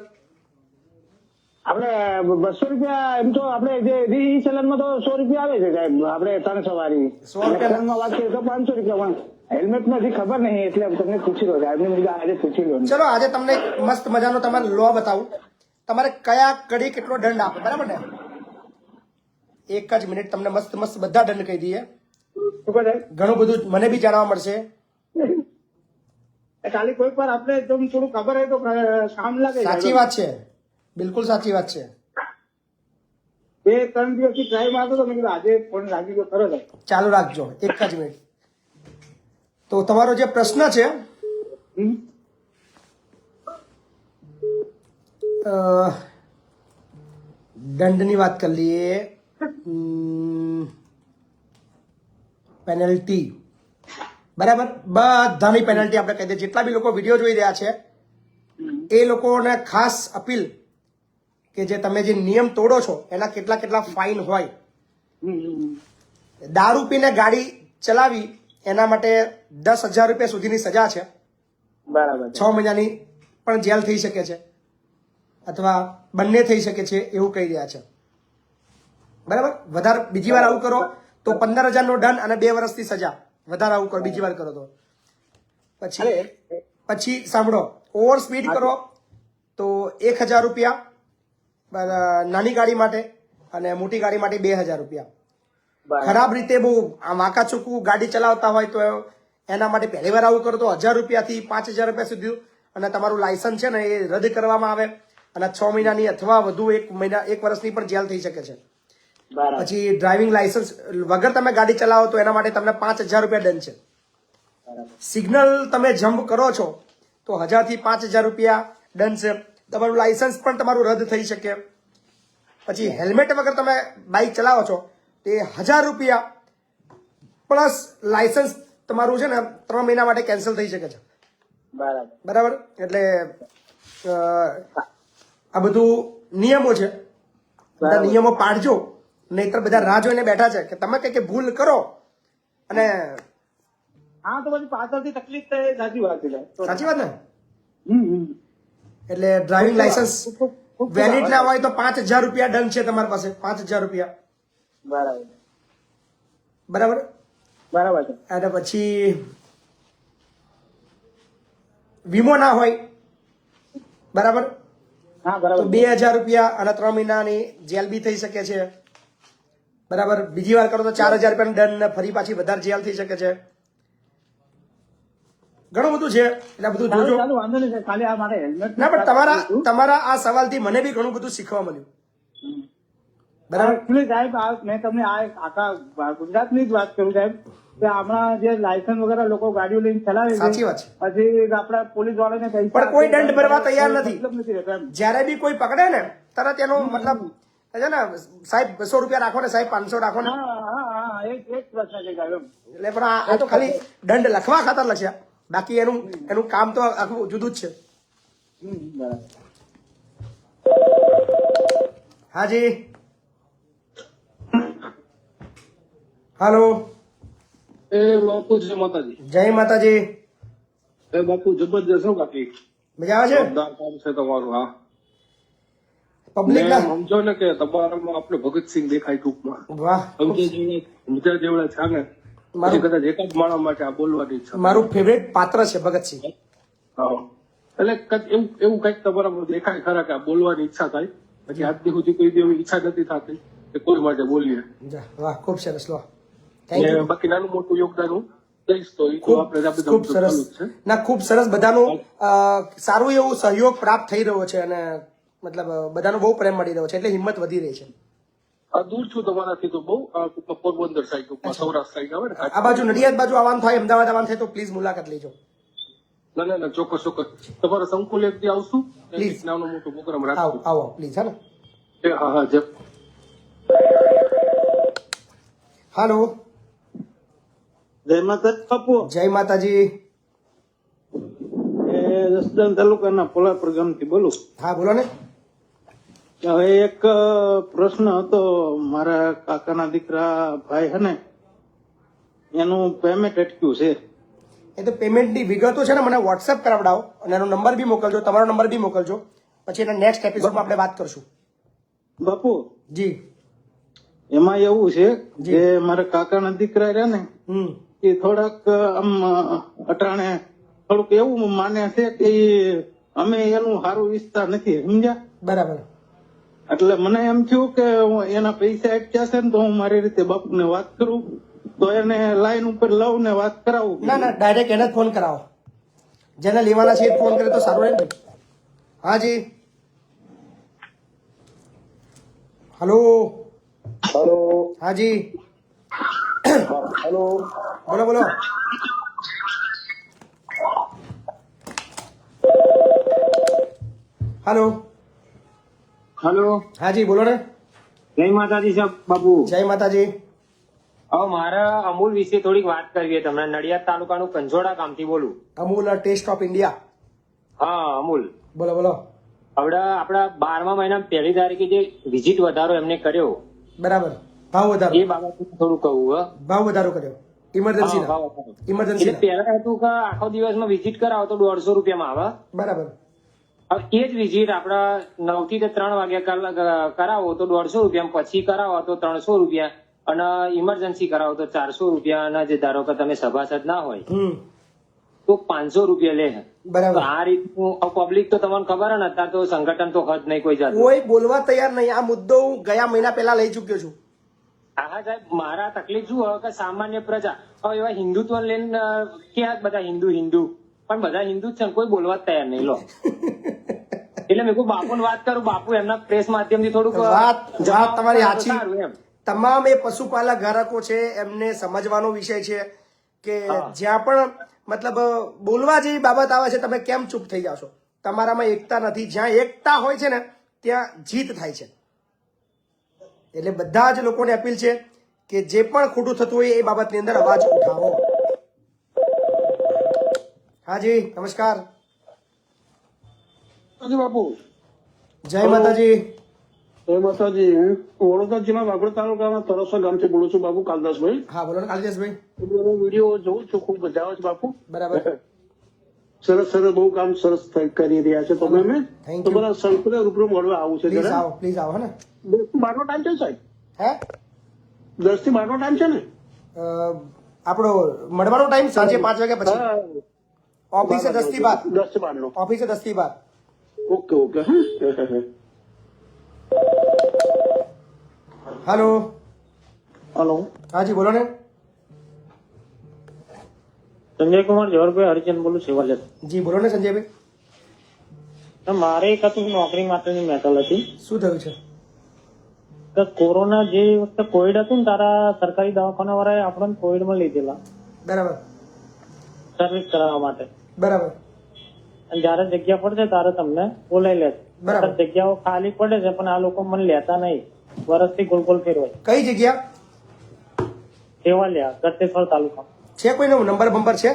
આપણે 200 રૂપિયા એમ તો આપણે જે ઈ ચલનમાં તો 100 રૂપિયા આવે છે સાહેબ, આપણે 300 વાળી. 100 રૂપિયા ચલનમાં વાત કરીએ તો 500 રૂપિયા. હેલ્મેટ માં હજી ખબર નહીં એટલે તમને પૂછી લો સાહેબ, આજે પૂછી લો. ચલો, આજે તમને એક મસ્ત મજાનો તમારે લો બતાવું. તમારે કયા કડી કેટલો દંડ આપે, બરાબર ને? એક જ મિનિટ, તમને મસ્ત મસ્ત બધા દંડ કહી દઈએ. શું કહે સાહેબ? ઘણું બધું મને બી જાણવા મળશે. ખાલી કોઈક વાર આપણે થોડું ખબર હોય તો કામ લાગે. સાચી વાત છે. બિલકુલ સાચી વાત છે. 2-3 દિવસથી ટ્રાય મારતો તો મેં કીધું આજે ફોન લાગી ગયો ખરો સાહેબ. ચાલુ રાખજો, એક જ મિનિટ. તો તમારો જે પ્રશ્ન છે દંડની વાત કરી લઈએ. પેનલ્ટી, બરાબર, બધાની પેનલ્ટી આપણે કહી દઈએ. જેટલા બી લોકો વિડીયો જોઈ રહ્યા છે એ લોકોને ખાસ અપીલ કે જે તમે જે નિયમ તોડો છો એના કેટલા કેટલા ફાઇન હોય. દારૂ પીને ગાડી ચલાવી એના માટે 10,000 રૂપિયા સુધીની સજા છે. બરાબર 6 મહિનાની પણ જેલ થઈ શકે છે અથવા બંને થઈ શકે છે એવું કહી રહ્યા છે. બરાબર, વધારે બીજી વાર આવું કરો તો 15,000 નો દંડ અને 2 વર્ષની સજા. વધારે આવું કરો, બીજી વાર કરો તો પછી સાંભળો, ઓવર સ્પીડ કરો તો 1,000 રૂપિયા નાની ગાડી માટે અને મોટી ગાડી માટે 2,000 રૂપિયા. ખરાબ રીતે બહુ વાંકા ચૂકવું ગાડી ચલાવતા હોય તો એના માટે પહેલી વાર આવું કરો તો 1,000 રૂપિયાથી 5,000 રૂપિયા સુધી અને તમારું લાયસન્સ છે ને એ રદ કરવામાં આવે અને 6 મહિનાની અથવા વધુ 1 વર્ષની પણ જેલ થઈ શકે છે. પછી ડ્રાઇવિંગ લાયસન્સ વગર તમે ગાડી ચલાવો તો એના માટે તમને 5,000 રૂપિયા દંડ છે. સિગ્નલ તમે જમ્પ કરો છો તો 1,000 થી 5,000 રૂપિયા દંડ છે. તમારું લાયસન્સ પણ તમારું રદ થઈ શકે. પછી હેલ્મેટ વગર તમે બાઇક ચલાવો છો તે 1,000 રૂપિયા પ્લસ લાયસન્સ તમારું છે ને 3 મહિના માટે કેન્સલ થઈ શકે છે. બરાબર, એટલે આ બધું નિયમો છે, બધા નિયમો પાડજો. નહીતર બધા રાહ જોઈને બેઠા છે કે તમે કઈ ભૂલ કરો અને હા તો પછી પાછળથી તકલીફ થાય. સાચી વાત છે સાહેબ. સાચી વાત ને. એટલે ડ્રાઇવિંગ લાયસન્સ વેલિડ ના હોય તો 5,000 રૂપિયા દંડ છે તમારી પાસે. 5,000 રૂપિયા. બરાબર બરાબર છે. અને પછી વીમો ના હોય, બરાબર, હા તો બરાબર 2,000 રૂપિયા અને 3 મહિનાની જેલ બી થઈ શકે છે. બરાબર, બીજી વાર કરો તો 4,000 રૂપિયાનો દંડ ને ફરી પાછી વધારે જેલ થઈ શકે છે. ઘણું બધું છે, એટલે બધું જોજો. ચાલુ વાંધો નહીં સાહેબ. ખાલી આ મારે હેલ્મેટ ના, પણ તમારા આ સવાલથી મને બી ઘણું બધું શીખવા મળ્યું. બરાબર, એકચ્યુઅલી સાહેબ મેં તમને આ આખા ગુજરાતની જ વાત કરું સાહેબ કે હમણાં જે લાયસન્સ વગેરે લોકો ગાડીઓ લઈને ચલાવે છે. સાચી વાત છે. પછી આપણા પોલીસ વાળાને પણ કોઈ દંડ ભરવા તૈયાર નથી. મતલબ નથી રહેતો એમ. જ્યારે બી કોઈ પકડે ને તરત એનો મતલબ છે ને, સાહેબ 200 રૂપિયા રાખો ને, સાહેબ 500 રાખો ને. હા એક પ્રશ્ન છે સાહેબ એમ. એટલે પણ આ તો ખાલી દંડ લખવા ખાતર લખ્યા, બાકી એનું કામ તો આખું જુદું જ છે. બરાબર. હાજી, હાલો, એ બાપુ જય માતાજી. જય માતાજી. એ બાપુ જબરજસ્ત હો બાકી મજા આવે છે. જોરદાર કામ છે તમારું. હા, પબ્લિક મેં સમજો ને કે તમારામાં આપણે ભગતસિંહ દેખાય ટૂંકમાં. વાહ, સમજ્યા જેવડા છે ને. પછી કદાચ એક જ માણસ માટે આ બોલવાની ઈચ્છા. મારું ફેવરેટ પાત્ર છે ભગતસિંહ. હા, એટલે એવું કઈક તમારામાં દેખાય ખરા કે આ બોલવાની ઈચ્છા થાય. પછી આજ સુધી કોઈ એવી ઈચ્છા નથી થતી કે કોઈ માટે બોલીએ. વાહ, ખૂબ સરસ. લો, થેન્ક યુ. બાકી નાનું મોટું યોગદાન હું દઈશ તો એ તો આપણે આ બધા ખૂબ સરસ. છે. ના, ખૂબ સરસ. બધાનું સારું એવું સહયોગ પ્રાપ્ત થઈ રહ્યો છે અને મતલબ બધાનો બહુ પ્રેમ મળી રહ્યો છે એટલે હિંમત વધી રહી છે. દૂર છું તમારાથી તો બહુ પોરબંદર સાઈડ ટૂંકમાં સૌરાષ્ટ્ર સાઈડ આવે ને. આ બાજુ નડિયાદ બાજુ આવવાનું થાય, અમદાવાદ આવવાનું થાય તો પ્લીઝ મુલાકાત લેજો. ના ચોક્કસ તમારા સંકુલ એક દી આવશું. Please. નાનો મોટો પ્રોગ્રામ આવો રાખશું. આવો પ્લીઝ. હા ને. હા જય. હાલો, જય માતા બાપુ. જય માતાજી. એ જસદણ તાલુકાના પોલાપુર ગામથી બોલું. હા, બોલો ને. હવે એક પ્રશ્ન હતો. મારા કાકાના દીકરા ભાઈ હે ને એનું પેમેન્ટ અટક્યું છે. એ તો પેમેન્ટની વિગતો છે ને મને વોટ્સએપ કરાવડાવો અને એનો નંબર બી મોકલજો, તમારો નંબર બી મોકલજો. પછી એના નેક્સ્ટ એપિસોડમાં આપણે વાત કરશું. બાપુ જી. એમાં એવું છે કે મારા કાકાના દીકરા રહ્યા ને એ થોડાક આમ અટાણે થોડુંક એવું માને છે કે અમે એનું સારું ઈચ્છતા નથી, સમજ્યા? બરાબર. એટલે મને એમ થયું કે એના પૈસા અટક્યા છે ને તો હું મારી રીતે બાપુને વાત કરું તો એને લાઈન ઉપર લઉં ને વાત કરાવું. ના, ડાયરેક્ટ એને જ ફોન કરાવો. જેને લેવાના છે એ ફોન કરે તો સારું રહે ને. હાજી. हेलो हेलो हाँ जी हेलो बोलो बोलो हेलो हेलो हाँ जी बोलो ने જય માતાજી સાહેબ બાપુ જય માતાજી હવે મારે અમૂલ વિશે થોડીક વાત કરવી છે તમને નડિયાદ તાલુકાનું કંજોડા ગામથી બોલું અમૂલ ટેસ્ટ ઓફ ઇન્ડિયા હા અમૂલ બોલો બોલો હવે આપડા 12મા મહિના પહેલી તારીખે જે વિઝિટ વધારો એમને કર્યો બરાબર ભાવ વધારો એ બાબતે થોડું કહું હા ભાવ વધારો કર્યો ઇમરજન્સી હા, ભાવ વધારો. ઇમરજન્સી એટલે પહેલા હતું કે આખો દિવસમાં વિઝિટ કરાવો તો 150 રૂપિયામાં આવે બરાબર હવે એ જ વિઝિટ આપડા 9 થી 3 વાગ્યા કરાવો તો 150 રૂપિયા પછી કરાવો તો 300 રૂપિયા અને ઇમરજન્સી કરાવો તો 400 રૂપિયા અને જે ધારો કે તમે સભાસદ ના હોય તો 500 રૂપિયા લે તો બરાબર આ રીતનું પબ્લિક તો તમને ખબર હે ને અત્યારે તો સંગઠન તો હદ નહીં કોઈ જાત કોઈ બોલવા તૈયાર નહીં આ મુદ્દો હું ગયા મહિના પહેલા લઈ ચુક્યો છું હા સાહેબ મારા તકલીફ શું હોય કે સામાન્ય પ્રજા હવે એવા હિન્દુત્વ લઈને ક્યાં બધા હિન્દુ પણ બધા હિન્દુ જ છે ને કોઈ બોલવા જ તૈયાર નહીં લો એટલે મેં કહું બાપુ વાત કરું બાપુ એમના પ્રેસ માધ્યમથી થોડુંક વાત તમારી સાચી સારું એમ તમામ એ પશુપાલક ગ્રાહકો છે એમને સમજવાનો વિષય છે કે જ્યાં પણ મતલબ બોલવા જેવી બાબત આવે છે તમે કેમ ચૂપ થઈ જાવ છો તમારામાં એકતા નથી જ્યાં એકતા હોય છે ને ત્યાં જીત થાય છે એટલે બધા જ લોકોને અપીલ છે કે જે પણ ખોટું થતું હોય એ બાબતની અંદર અવાજ ઉઠાવો હાજી નમસ્કાર બાપુ જય માતાજી જય માતાજી હું વડોદરા જિલ્લા વાગડ તાલુકાના તરસા ગામથી બોલું છું બાપુ કાલદાસભાઈ હા બોલો ને કાલિદાસભાઈ હું વિડીયો જોઉં છું ખૂબ મજા આવે છે બાપુ બરાબર સરસ સરસ બહુ કામ સરસ કરી રહ્યા છે તમે અમે Thank તો you. બધા સંકુલે રૂબરૂ મળવા આવું છે પ્લીઝ જરા આવો પ્લીઝ આવો હે ને 10 થી 12 નો ટાઈમ છે સાહેબ હે 10 થી 12 નો ટાઈમ છે ને આપણો મળવાનો ટાઈમ સાંજે 5 વાગ્યા પછી હા ઓફિસે 10 થી 12 10 થી 12 નો ઓફિસે 10 થી 12 ઓકે ઓકે હા હેલો હલો હાજી બોલો ને સંજય કુમાર જવહરભાઈ હરિચંદ બોલું સેવાલિયા જી બોલો ને સંજયભાઈ મારે એક હતું નોકરી માટેની મેટલ હતી શું થયું છે કે કોરોના જે વખતે કોવિડ હતું ને તારા સરકારી દવાખાના વાળાએ આપણને કોવિડમાં લીધેલા બરાબર સર્વિસ કરાવવા માટે બરાબર અને જયારે જગ્યા પડશે ત્યારે તમને બોલાવી લે બરાબર. જગ્યાઓ ખાલી પડે છે પણ આ લોકો મને લેતા નહીં વર્ષથી ગોલ ફેરવાય કઈ જગ્યા સેવાલિયા ગતેશ્વર તાલુકા છે કોઈનો નંબર બંબર છે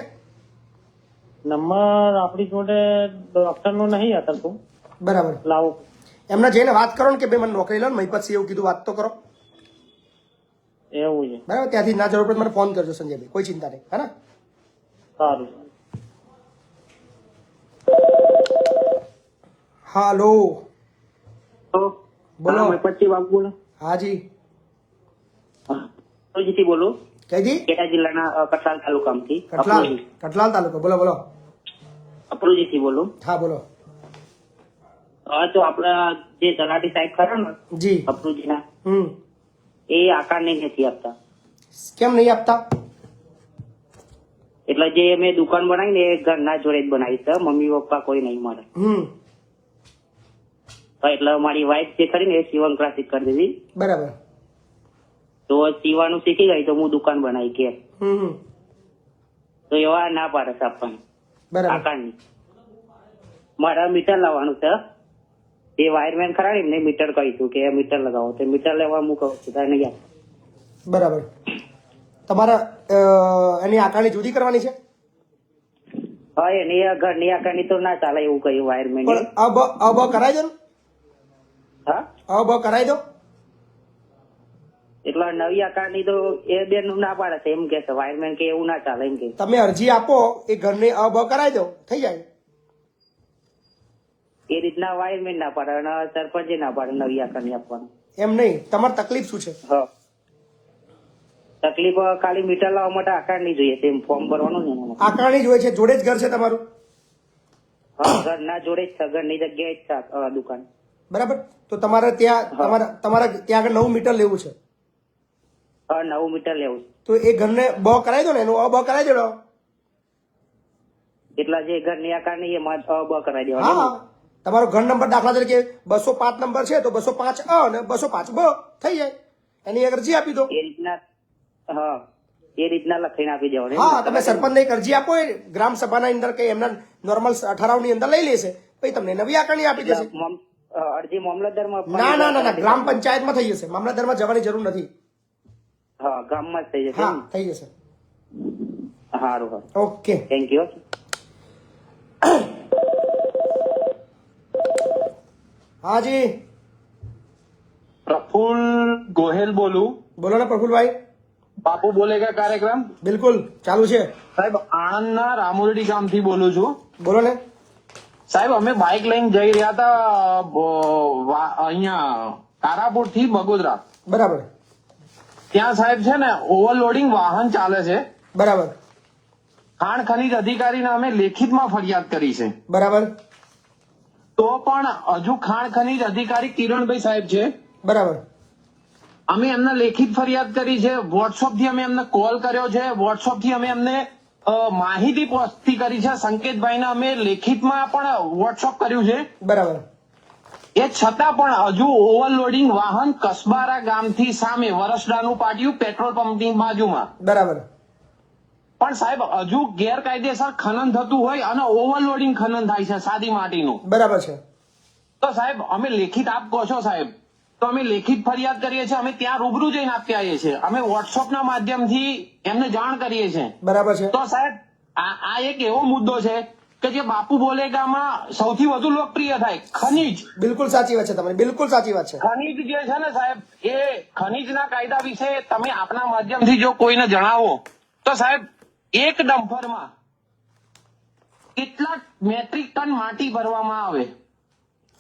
નંબર આપણી જોડે ડોક્ટર નું નહીં હતા તું બરાબર લાવો એમને જઈને વાત કરો ને કે ભાઈ મને નોકરી લો ને મહિપતસિંહ એવું કીધું વાત તો કરો એવું છે બરાબર ત્યાંથી ના જરૂર પડે મને ફોન કરજો સંજયભાઈ કોઈ ચિંતા નહીં હે ને સારું હાલો બોલો પછી બાપુ બોલો હાજી અપ્રોજીથી બોલું કઈથી ખેડા જિલ્લાના કઠલાલ તાલુકામાંથી કટલાલ તાલુકો બોલો બોલો અપ્રોજીથી બોલું હા બોલો હવે તો આપડા જે તલાટી સાહેબ ખરા ને જી અપ્રોજીના હમ એ આકારને નથી આપતા કેમ નહીં આપતા એટલે જે મેં દુકાન બનાવી ને એ ઘરના જોડે જ બનાવી છે મમ્મી પપ્પા કોઈ નહીં મળે એટલે મારી વાઈફ જે ખરી ને એ સીવણ ક્લાસીસ કરી દીધી બરાબર તો સીવાનું શીખી ગઈ તો હું દુકાન બનાવી કે તો એવા ના પાડે છે આપણને બરાબર આકારની મારા મીટર લાવવાનું છે એ વાયરમેન ખરા ને એમને મીટર કહીશું કે મીટર લગાવો તો મીટર લેવા હું કહું છું તારે નહીં આપે. બરાબર તમારા એની આકારણી જુદી કરવાની છે હા એની ઘરની આકારની તો ના ચાલે એવું કહ્યું વાયરમેન પણ અબ કરાવી દો ને હા અબ કરાવી દો એટલે નવી આકારની તો એ બેન ના પાડે છે એમ કે છે વાયરમેન કે એવું ના ચાલે એમ કે તમે અરજી આપો એ ઘરની અબ કરાવી દો થઈ જાય એ રીતના વાયરમેન ના પાડે અને સરપંચે ના પાડે નવી આકારની આપવાનું એમ નહીં તમારી તકલીફ શું છે હા તકલીફ ખાલી મીટર લાવવા માટે આકારની જોઈએ તેમ ફોર્મ ભરવાનું ને એમાં. આકારણી જ હોય છે જોડે જ ઘર છે તમારું હા ઘરના જોડે જ છે ઘરની જગ્યાએ જ છે દુકાન બરાબર તો તમારે ત્યાં તમારા ત્યાં આગળ નવું મીટર લેવું છે હા 9 મીટર લેવું તો એ ઘરને બ કરાવી દો ને એનું અબ કરાવી દો એટલા જે ઘરની આકારની એમાં બ કરાવી હા દેવાનું તમારો ઘર નંબર દાખલા તરીકે 205 નંબર છે તો 205 અ અને 205 બ થઈ જાય, એની એક અરજી આપી દો. એ રીતના હા એ રીતના લખીને આપી દેવાની. હા, તમે સરપંચને એક અરજી આપો, એ ગ્રામ સભાના અંદર કે એમના નોર્મલ ઠરાવની અંદર લઈ લેશે, પછી તમને નવી આકારણી આપી દેશે. અરજી મામલતદારમાં ના ના ના ના, ગ્રામ પંચાયતમાં થઈ જશે, મામલતદારમાં જવાની જરૂર નથી. હા ગામમાં જ થઈ જશે. હા થઈ જશે. સારું હા ઓકે, થેન્ક યુ. હાજી પ્રફુલ ગોહેલ બોલું. બોલો ને પ્રફુલભાઈ. બાપુ બોલેગા કાર્યક્રમ. બિલકુલ ચાલુ છે સાહેબ આણંદના રામોલડી ગામથી બોલું છું. બોલો ને. સાહેબ અમે બાઇક લઈને જઈ રહ્યા હતા અહીંયા તારાપુર થી બગોદરા. બરાબર. ત્યાં સાહેબ છે ને ઓવરલોડિંગ વાહન ચાલે છે. બરાબર. ખાણ ખનીજ અધિકારીને અમે લેખિતમાં ફરિયાદ કરી છે. બરાબર. તો પણ હજુ ખાણ ખનીજ અધિકારી કિરણભાઈ સાહેબ છે. બરાબર. અમે એમને લેખિત ફરિયાદ કરી છે, વોટ્સઅપ થી અમે એમને કોલ કર્યો છે, વોટ્સઅપ થી અમે એમને માહિતી પહોંચતી કરી છે, સંકેતભાઈને અમે લેખિતમાં પણ વોટ્સઅપ કર્યું છે. બરાબર. એ છતાં પણ હજુ ઓવરલોડિંગ વાહન કસબારા ગામથી સામે વરસડાનું પાટિયું પેટ્રોલ પંપની બાજુમાં. બરાબર. પણ સાહેબ હજુ ગેરકાયદેસર ખનન થતું હોય અને ઓવરલોડિંગ ખનન થાય છે સાદી માટીનું. બરાબર છે. તો સાહેબ અમે લેખિત આપ કહો છો સાહેબ, તો અમે લેખિત ફરિયાદ કરીએ છીએ, અમે ત્યાં રૂબરૂ જઈને આપી આવીએ છીએ, અમે વોટ્સઅપના માધ્યમથી એમને જાણ કરીએ છીએ. બરાબર છે. તો સાહેબ આ એક એવો મુદ્દો છે કે જે બાપુ બોલેગામાં સૌથી વધુ લોકપ્રિય થાય, ખનીજ. બિલકુલ સાચી વાત છે તમારી, બિલકુલ સાચી વાત છે. ખનીજ જે છે ને સાહેબ, એ ખનીજના કાયદા વિશે તમે આપના માધ્યમથી જો કોઈને જણાવો તો સાહેબ એક ડમ્પરમાં કેટલા મેટ્રિક ટન માટી ભરવામાં આવે?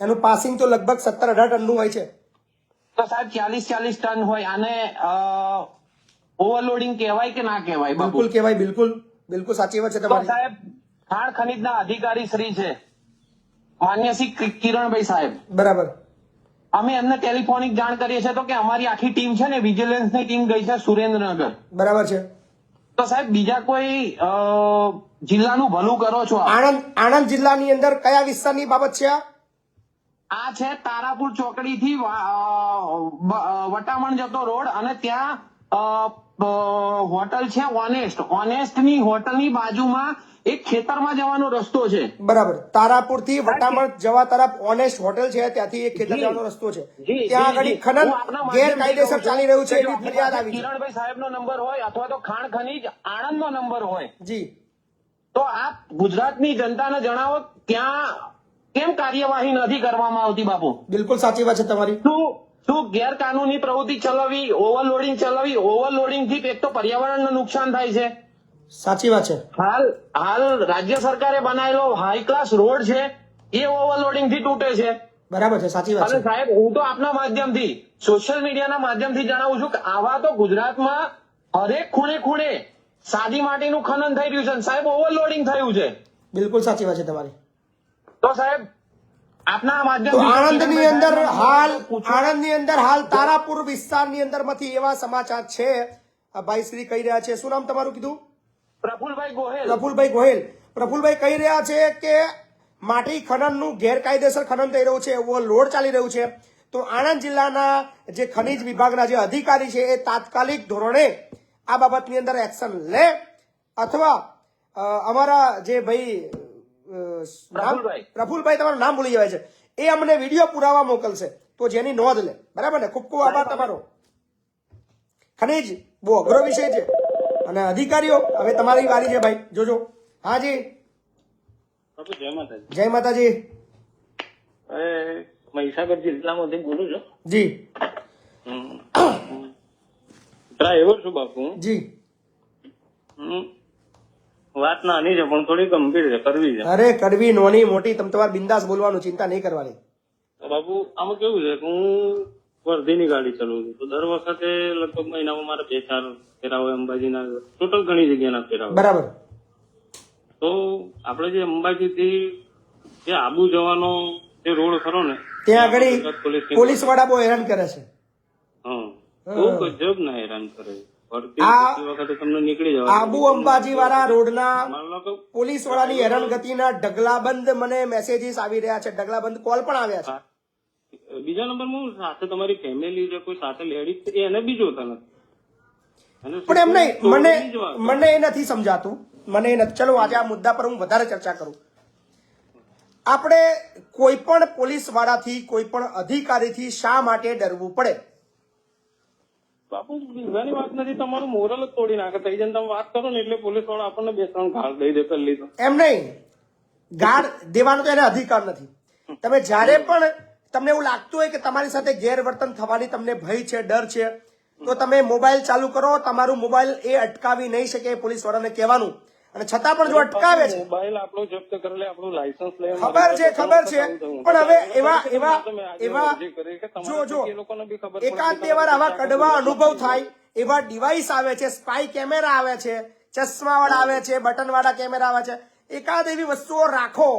એનું પાસિંગ તો લગભગ 17-18 ટનનું હોય છે. તો સાહેબ 40 ટન હોય, આને ઓવરલોડિંગ કહેવાય કે ના કહેવાય? બિલકુલ કહેવાય, બિલકુલ બિલકુલ સાચી વાત છે તો તમારી. સાહેબ ખાણ ખનીજના અધિકારી શ્રી છે માન્ય શ્રી કિરણભાઈ સાહેબ, બરાબર. અમે એમને ટેલિફોનિક જાણ કરીએ છીએ તો કે અમારી આખી ટીમ છે ને વિજિલન્સની ટીમ ગઈ છે સુરેન્દ્રનગર. બરાબર છે. તો સાહેબ બીજા કોઈ જિલ્લાનું ભલું કરો છો? આણંદ જિલ્લાની અંદર કયા વિસ્તારની બાબત છે આ છે તારાપુર ચોકડી થી વટામણ જતો રોડ, અને ત્યાં હોટલ છે ઓનેસ્ટ ની હોટલની બાજુમાં એક ખેતરમાં જવાનો રસ્તો છે. બરાબર. તારાપુર થી વટામણ જવા તરફ ઓનેસ્ટ હોટેલ છે, ત્યાંથી એક ખેતર જવાનો રસ્તો છે, ત્યાં આગળ ખનન ગેરકાયદેસર ચાલી રહ્યું છે એવી ફરિયાદ આવી છે. કિરણભાઈ સાહેબ નો નંબર હોય અથવા તો ખાણ ખનીજ આણંદ નો નંબર હોય જી, તો આપ ગુજરાતની જનતાને જણાવો ત્યાં કેમ કાર્યવાહી નથી કરવામાં આવતી બાપુ? બિલકુલ સાચી વાત છે તમારી. શું ગેરકાનૂની પ્રવૃત્તિ ચલાવવી, ઓવરલોડિંગ થી એક તો પર્યાવરણને નુકસાન થાય છે. સાચી વાત છે. હાલ રાજ્ય સરકારે બનાવેલો હાઈ ક્લાસ રોડ છે એ ઓવરલોડિંગ થી તૂટે છે. બરાબર છે, સાચી વાત અને છે. સાહેબ હું તો આપના માધ્યમથી સોશિયલ મીડિયાના માધ્યમથી જણાવું છું કે આવા તો ગુજરાતમાં હરેક ખૂણે સાદી માટીનું ખનન થઈ રહ્યું છે અને સાહેબ ઓવરલોડિંગ થયું છે. બિલકુલ સાચી વાત છે તમારી. તો સાહેબ આપના તો માધ્યમથી આણંદની અંદર હાલ તારાપુર વિસ્તારની અંદર માંથી એવા સમાચાર છે, આ ભાઈ શ્રી કહી રહ્યા છે, શું નામ તમારું કીધું? પ્રફુલભાઈ ગોહેલ. પ્રફુલભાઈ ગોહેલ. પ્રફુલભાઈ કહી રહ્યા છે કે માટી ખનનનું ગેરકાયદેસર ખનન થઈ રહ્યું છે, ઓવરલોડ ચાલી રહ્યું છે, તો આણંદ જિલ્લાના જે ખનીજ વિભાગના જે અધિકારી છે એ તાત્કાલિક ધોરણે આ બાબતની અંદર એક્શન લે, અથવા અમારા જે ભાઈ પ્રફુલભાઈ તમારું નામ ભૂલી જવાય છે, એ અમને વિડીયો પુરાવા મોકલશે તો જેની નોંધ લે. બરાબર ને? ખૂબ ખૂબ આભાર તમારો. ખનીજ બહુ અઘરો વિષય છે અને અધિકારીઓ હવે તમારી વારી છે ભાઈ, જોજો. હાજી જય માતાજી. મહીસાગર જિલ્લામાંથી બોલું છું. જી ડ્રાઈવર છું બાપુ. જી. વાત નાની છે પણ થોડી ગંભીર છે, કરવી છે. અરે કરવી નોની મોટી, તમે તમારે બિંદાસ બોલવાનું, ચિંતા નહીં કરવાની. બાપુ આમાં કેવું છે કે હું વર્ધીની ગાડી ચલાવું છું, તો દર વખતે લગભગ મહિનામાં મારે 2-4 ફેરા હોય અંબાજીના, ટોટલ ઘણી જગ્યાના ફેરા હોય. બરાબર. તો આપણે જે અંબાજી થી જે આબુ જવાનો જે રોડ ખરો ને, ત્યાં આગળ પોલીસ વાળા બહુ હેરાન કરે છે. હા, બહુ ગજબ ના હેરાન કરે છે. ભરતી આ- એ વખતે તમને નીકળી જવા આબુ અંબાજી વાળા રોડના માની લો કે પોલીસ વાળાની હેરાનગતિના ઢગલાબંધ મને મેસેજીસ આવી રહ્યા છે, ઢગલાબંધ કોલ પણ આવ્યા છે. બીજા નંબરમાં સાથે તમારી ફેમિલી છે, કોઈ સાથે લેડીઝ છે, એને બી જોતા નથી. અને પણ એમ નહીં, તોડની જ વાત. મને એ નથી સમજાતું, મને એ નથી. ચલો આજે આ મુદ્દા પર હું વધારે ચર્ચા કરું. આપણે કોઈ પણ પોલીસ વાળાથી, કોઈ પણ અધિકારીથી શા માટે ડરવું પડે? બાપુ બીજાની વાત નથી, તમારું મોરલ જ તોડી નાખે. થઈ જાય તમે વાત કરો ને એટલે પોલીસ વાળા આપણને 2-3 ઘાલ દઈ દે પહેલી તો. એમ નહીં, ગાળ દેવાનો તો એને અધિકાર નથી. તમે જ્યારે પણ તમને એવું લાગતું હોય કે તમારી સાથે ગેરવર્તન થવાની તમને ભય છે, ડર છે, તો તમે મોબાઈલ ચાલુ કરો. તમારું મોબાઈલ એ અટકાવી નહીં શકે, પોલીસ વાળાને કહેવાનું. અને છતાં પણ જો અટકાવે છે, મોબાઈલ આપણો જપ્ત કરે, આપણું લાયસન્સ લે, ખબર છે, પણ હવે એવા જો એકાદ બે વાર આવા કડવા અનુભવ થાય, એવા ડિવાઇસ આવે છે, સ્પાય કેમેરા આવે છે, ચશ્મા વાળા આવે છે, બટન વાળા કેમેરા આવે છે. એકાદ એવી વસ્તુઓ રાખો.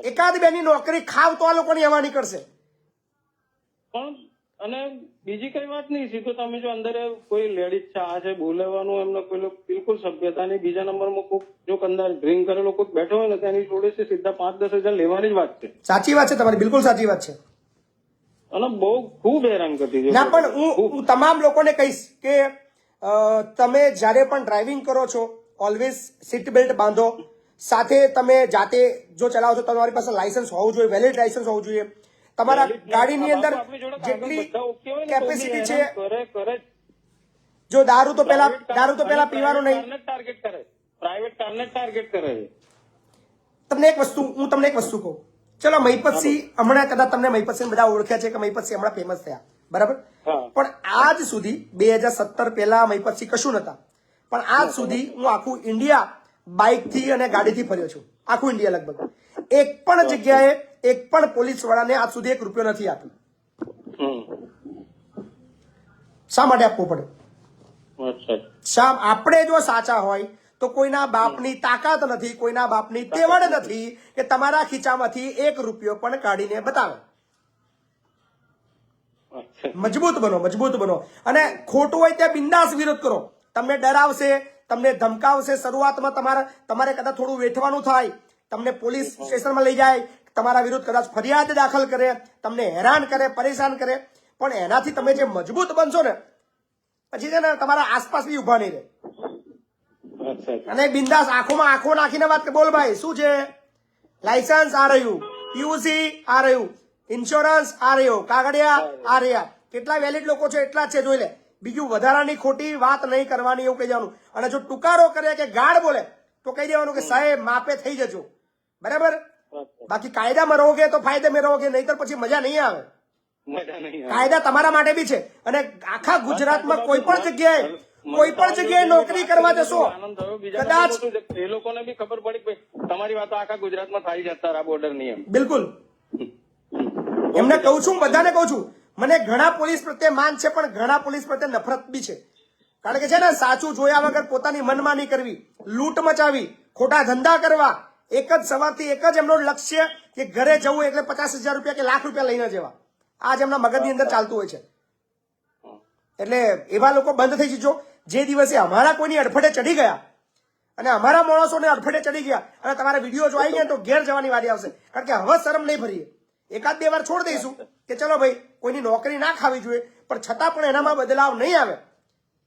એકાદ બેની નોકરી ખાવ તો આ લોકોની હવા નીકળશે. પણ અને બીજી કઈ વાત નહીં, સીધો તમે જો અંદર કોઈ લેડીઝ છે, આ છે, બોલાવવાનું એમને કોઈ બિલકુલ સભ્યતા નહીં. બીજા નંબરમાં કોઈ જો અંદર ડ્રિંક કરેલો કોઈ બેઠો હોય ને તેની જોડે સીધા 5-10 હજાર લેવાની જ વાત છે. સાચી વાત છે તમારી, બિલકુલ સાચી વાત છે. અને બહુ ખૂબ હેરાન કરતી છે. ના પણ હું તમામ લોકોને કહીશ કે તમે જ્યારે પણ ડ્રાઇવિંગ કરો છો, ઓલવેઝ સીટ બેલ્ટ બાંધો. સાથે તમે જાતે જો ચલાવો છો, તમારી પાસે લાયસન્સ હોવું જોઈએ, વેલિડ લાયસન્સ હોવું જોઈએ. તમારા ગાડીની અંદર જેટલી કેપેસિટી છે, જો દારૂ તો પેલા પીવાનું નહીં. ટાર્ગેટ કરે, પ્રાઇવેટ કારને ટાર્ગેટ કરે. હું તમને એક વસ્તુ કહું. ચલો મહિપતસિંહ હમણાં કદાચ તમને મહિપતસિંહ બધા ઓળખ્યા છે કે મહિપતસિંહ હમણાં ફેમસ થયા, બરાબર? પણ આજ સુધી 2017 પહેલા મહિપતસિંહ કશું નતા, પણ આજ સુધી હું આખું ઇન્ડિયા બાઇક થી અને ગાડીથી ફર્યો છું, આખું ઇન્ડિયા લગભગ. એક પણ જગ્યાએ એક પણ પોલીસ વાળાને આજ સુધી ₹1 નથી આપ્યો. શા માટે આપવું પડે? આપણે જો સાચા હોય તો કોઈના બાપની તાકાત નથી, કોઈના બાપની તેવડ નથી કે તમારા ખીચામાંથી ₹1 પણ કાઢીને બતાવે. મજબૂત બનો. અને ખોટું હોય ત્યાં બિંદાસ વિરોધ કરો. તમને ડરાવશે, તમને ધમકાવશે, શરૂઆતમાં તમારે કદાચ થોડું વેઠવાનું થાય, તમને પોલીસ સ્ટેશનમાં લઈ જાય, તમારા વિરુદ્ધ કદાચ ફરિયાદ દાખલ કરે, તમને હેરાન કરે, પરેશાન કરે, પણ એનાથી તમે જે મજબૂત બનશો ને, પછી છે ને તમારા આસપાસ બી ઉભા નહીં રહે. અને બિંદાસ આંખોમાં આંખો નાખીને વાત કે બોલ ભાઈ શું છે, લાયસન્સ આ રહ્યું, પીયુસી આ રહ્યું, ઇન્સ્યોરન્સ આ રહ્યો, કાગળિયા આ રહ્યા, કેટલા વેલિડ લોકો છે એટલા જ છે, જોઈ લે. બીજું વધારાની ખોટી વાત નહીં કરવાની, એવું કહી દેવાનું. અને જો ટુકારો કરે કે ગાળ બોલે તો કહી દેવાનું કે સાહેબ માપે થઈ જજો, બરાબર? બાકી કાયદામાં રહોગે તો ફાયદે મેં રહોગે, નહીતર પછી મજા નહીં આવે. કાયદા તમારા માટે બી છે. અને આખા ગુજરાતમાં કોઈ પણ જગ્યાએ નોકરી કરવા જશો, કદાચ એ લોકોને બી ખબર પડી કે તમારી વાતો આખા ગુજરાતમાં થાય છે અત્યારે આ બોર્ડર ની. એમ બિલકુલ એમને કહું છું, બધાને કહું છું, મને ઘણા પોલીસ પ્રત્યે માન છે, પણ ઘણા પોલીસ પ્રત્યે નફરત બી છે. કારણ કે છે ને, સાચું જોયા વગર પોતાની મનમાની કરવી, લૂંટ મચાવી, ખોટા ધંધા કરવા, એક જ સવારથી એક જ એમનો લક્ષ્ય કે ઘરે જવું એટલે 50,000 કે ₹1,00,000 લઈને જવા. આ જ એમના મગજની અંદર ચાલતું હોય છે. એટલે એવા લોકો બંધ થઈ જજો. જે દિવસે અમારા કોઈની અડફડે ચડી ગયા અને અમારા માણસોને અડફડે ચડી ગયા અને તમારા વિડીયો જો આવી ગયા તો ઘેર જવાની વારી આવશે. કારણ કે હવે શરમ નહીં ભરીએ. 1-2 વાર છોડ દઈશું કે ચલો ભાઈ કોઈની નોકરી ના ખાવી જોઈએ, પણ છતાં પણ એનામાં બદલાવ નહીં આવે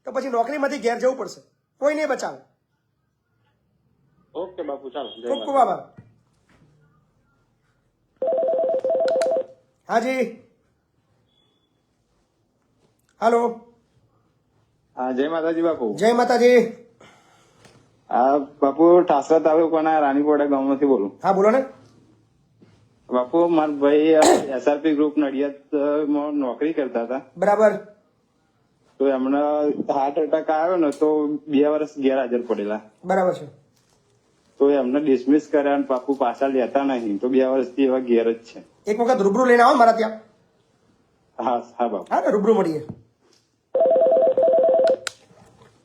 તો પછી નોકરીમાંથી ઘેર જવું પડશે. કોઈ નહીં બચાવે. ઓકે બાપુ, ચાલો. ખૂબ ખૂબ આભાર. હાજી, હાલો. હા, જય માતાજી બાપુ. જય માતાજી. હા બાપુ, ઠાસરા તાલુકાના રાણીપોડા ગામમાંથી બોલું. હા બોલો ને બાપુ. મારા ભાઈ SRP ગ્રુપ નડિયાદમાં નોકરી કરતા હતા, બરાબર? તો એમને હાર્ટ એટેક આવ્યો ને તો 2 વર્ષ ગેરહાજર પડેલા, બરાબર છે. તો એમને ડિસમિસ કર્યા અને બાપુ પાછા લેતા નહીં, તો 2 વર્ષથી એવા ઘેર જ છે. એક વખત રૂબરૂ લઈને આવો મારા ત્યાં. હા હા બાપુ. હા, રૂબરૂ મળીએ.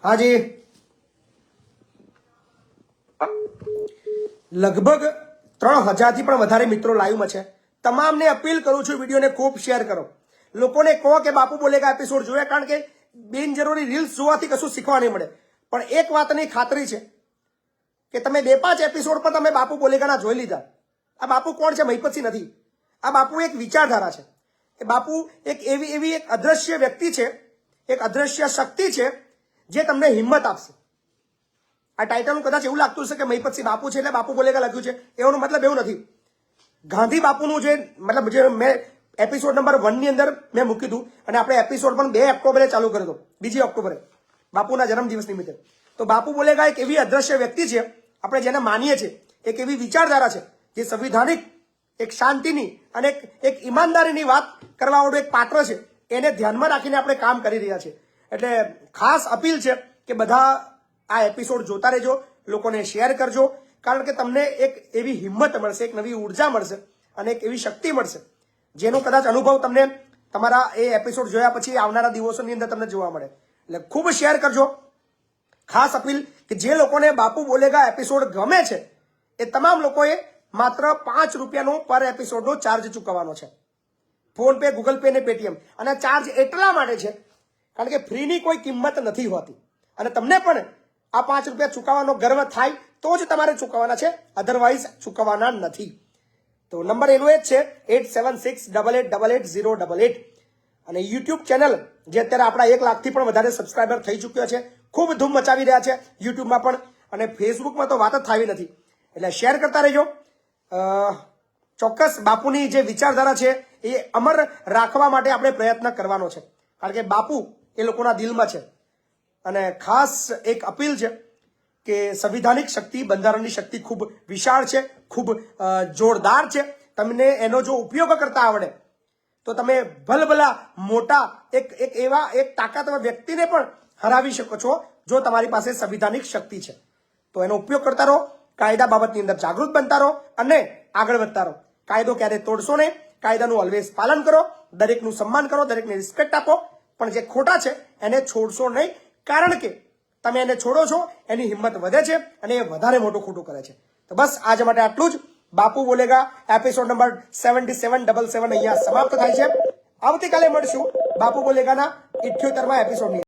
હાજી, લગભગ 3,000 થી પણ વધારે મિત્રો લાઈવમાં છે. તમામને અપીલ કરું છું, વિડીયોને ખૂબ શેર કરો. લોકોને કહો કે બાપુ બોલેગા એપિસોડ જોયા, કારણ કે બિનજરૂરી રીલ્સ જોવાથી કશું શીખવા નહીં મળે, પણ એક વાતની ખાતરી છે કે તમે 2-5 એપિસોડ પર તમે બાપુ બોલેગાના જોઈ લીધા. આ બાપુ કોણ છે? મહિપતસિંહ નથી. આ બાપુ એક વિચારધારા છે. એ બાપુ એક એવી એક અદ્રશ્ય વ્યક્તિ છે, એક અદ્રશ્ય શક્તિ છે જે તમને હિંમત આપશે. આ ટાઇટલનું કદાચ એવું લાગતું હશે કે મહિપતસિંહ બાપુ છે એટલે બાપુ બોલેગા લખ્યું છે, એનો મતલબ એવું નથી. ગાંધી બાપુનું જે મતલબ જે મેં એપિસોડ નંબર 1 ની અંદર મેં મૂકી હતું, અને આપણે એપિસોડ પણ 2 ઓક્ટોબરે ચાલુ કર્યો હતો, 2 ઓક્ટોબરે બાપુના જન્મદિવસ નિમિત્તે. તો બાપુ બોલેગા એક એવી અદ્રશ્ય વ્યક્તિ છે, આપણે જેને માનીએ છીએ, એક એવી વિચારધારા છે જે સંવિધાનિક, એક શાંતિની અને એક ઈમાનદારીની વાત કરવાવાળું એક પાત્ર છે. એને ધ્યાનમાં રાખીને આપણે કામ કરી રહ્યા છીએ. એટલે ખાસ અપીલ છે કે બધા આ એપિસોડ જોતા રહેજો, લોકોને શેર કરજો, કારણ કે તમને એક એવી હિંમત મળશે, એક નવી ઉર્જા મળશે અને એક એવી શક્તિ મળશે જેનો કદાચ અનુભવ તમને તમારા એ એપિસોડ જોયા પછી આવનારા દિવસોની અંદર તમને જોવા મળે. એટલે ખૂબ શેર કરજો. ખાસ અપીલ કે જે લોકોને બાપુ બોલેગા એપિસોડ ગમે છે એ તમામ લોકોએ માત્ર 5 રૂપિયાનો પર એપિસોડનો ચાર્જ ચૂકવવાનો છે. ફોન પે, ગૂગલ પે ને પેટીએમ. અને ચાર્જ એટલા માટે છે કારણ કે ફ્રીની કોઈ કિંમત નથી હોતી, અને તમને પણ આ 5 રૂપિયા ચૂકવવાનો ગર્વ થાય તો જ તમારે ચૂકવવાના છે, અધરવાઇઝ ચૂકવવાના નથી. તો નંબર એનો જ છે 8768888088. અને યુટ્યુબ ચેનલ જે અત્યારે આપણા 1 લાખથી પણ વધારે સબસ્ક્રાઈબર થઈ ચૂક્યો છે, ખૂબ ધૂમ મચાવી રહ્યા છે યુટ્યુબમાં પણ, અને ફેસબુકમાં તો વાત જ થાવી નથી. એટલે શેર કરતા રહેજો. ચોક્કસ બાપુની જે વિચારધારા છે એ અમર રાખવા માટે આપણે પ્રયત્ન કરવાનો છે, કારણ કે બાપુ એ લોકોના દિલમાં છે. અને ખાસ એક અપીલ છે કે સંવિધાનિક શક્તિ, બંધારણની શક્તિ ખૂબ વિશાળ છે, ખૂબ જોરદાર છે. તમને એનો જો ઉપયોગ કરતા આવડે તો તમે ભલભલા મોટા એક તાકાતવર વ્યક્તિને પણ હરાવી શકો છો જો તમારી પાસે સંવિધાનિક શક્તિ છે. તો એનો ઉપયોગ કરતા રહો, કાયદા બાબતની અંદર જાગૃત બનતા રહો અને આગળ વધતા રહો. કાયદો ક્યારે તોડશો નહીં, કાયદાનું ઓલવેઝ પાલન કરો, દરેકનું સન્માન કરો, દરેકને રિસ્પેક્ટ આપો, પણ જે ખોટા છે એને છોડશો નહીં, કારણ કે તમે એને છોડો છો એની હિંમત વધે છે અને એ વધારે મોટું ખોટું કરે છે. તો બસ આજ માટે આટલું જ. બાપુ બોલેગા એપિસોડ નંબર 7777 અહીંયા સમાપ્ત થાય છે. આવતીકાલે મળશું બાપુ બોલેગાના 78મા એપિસોડની.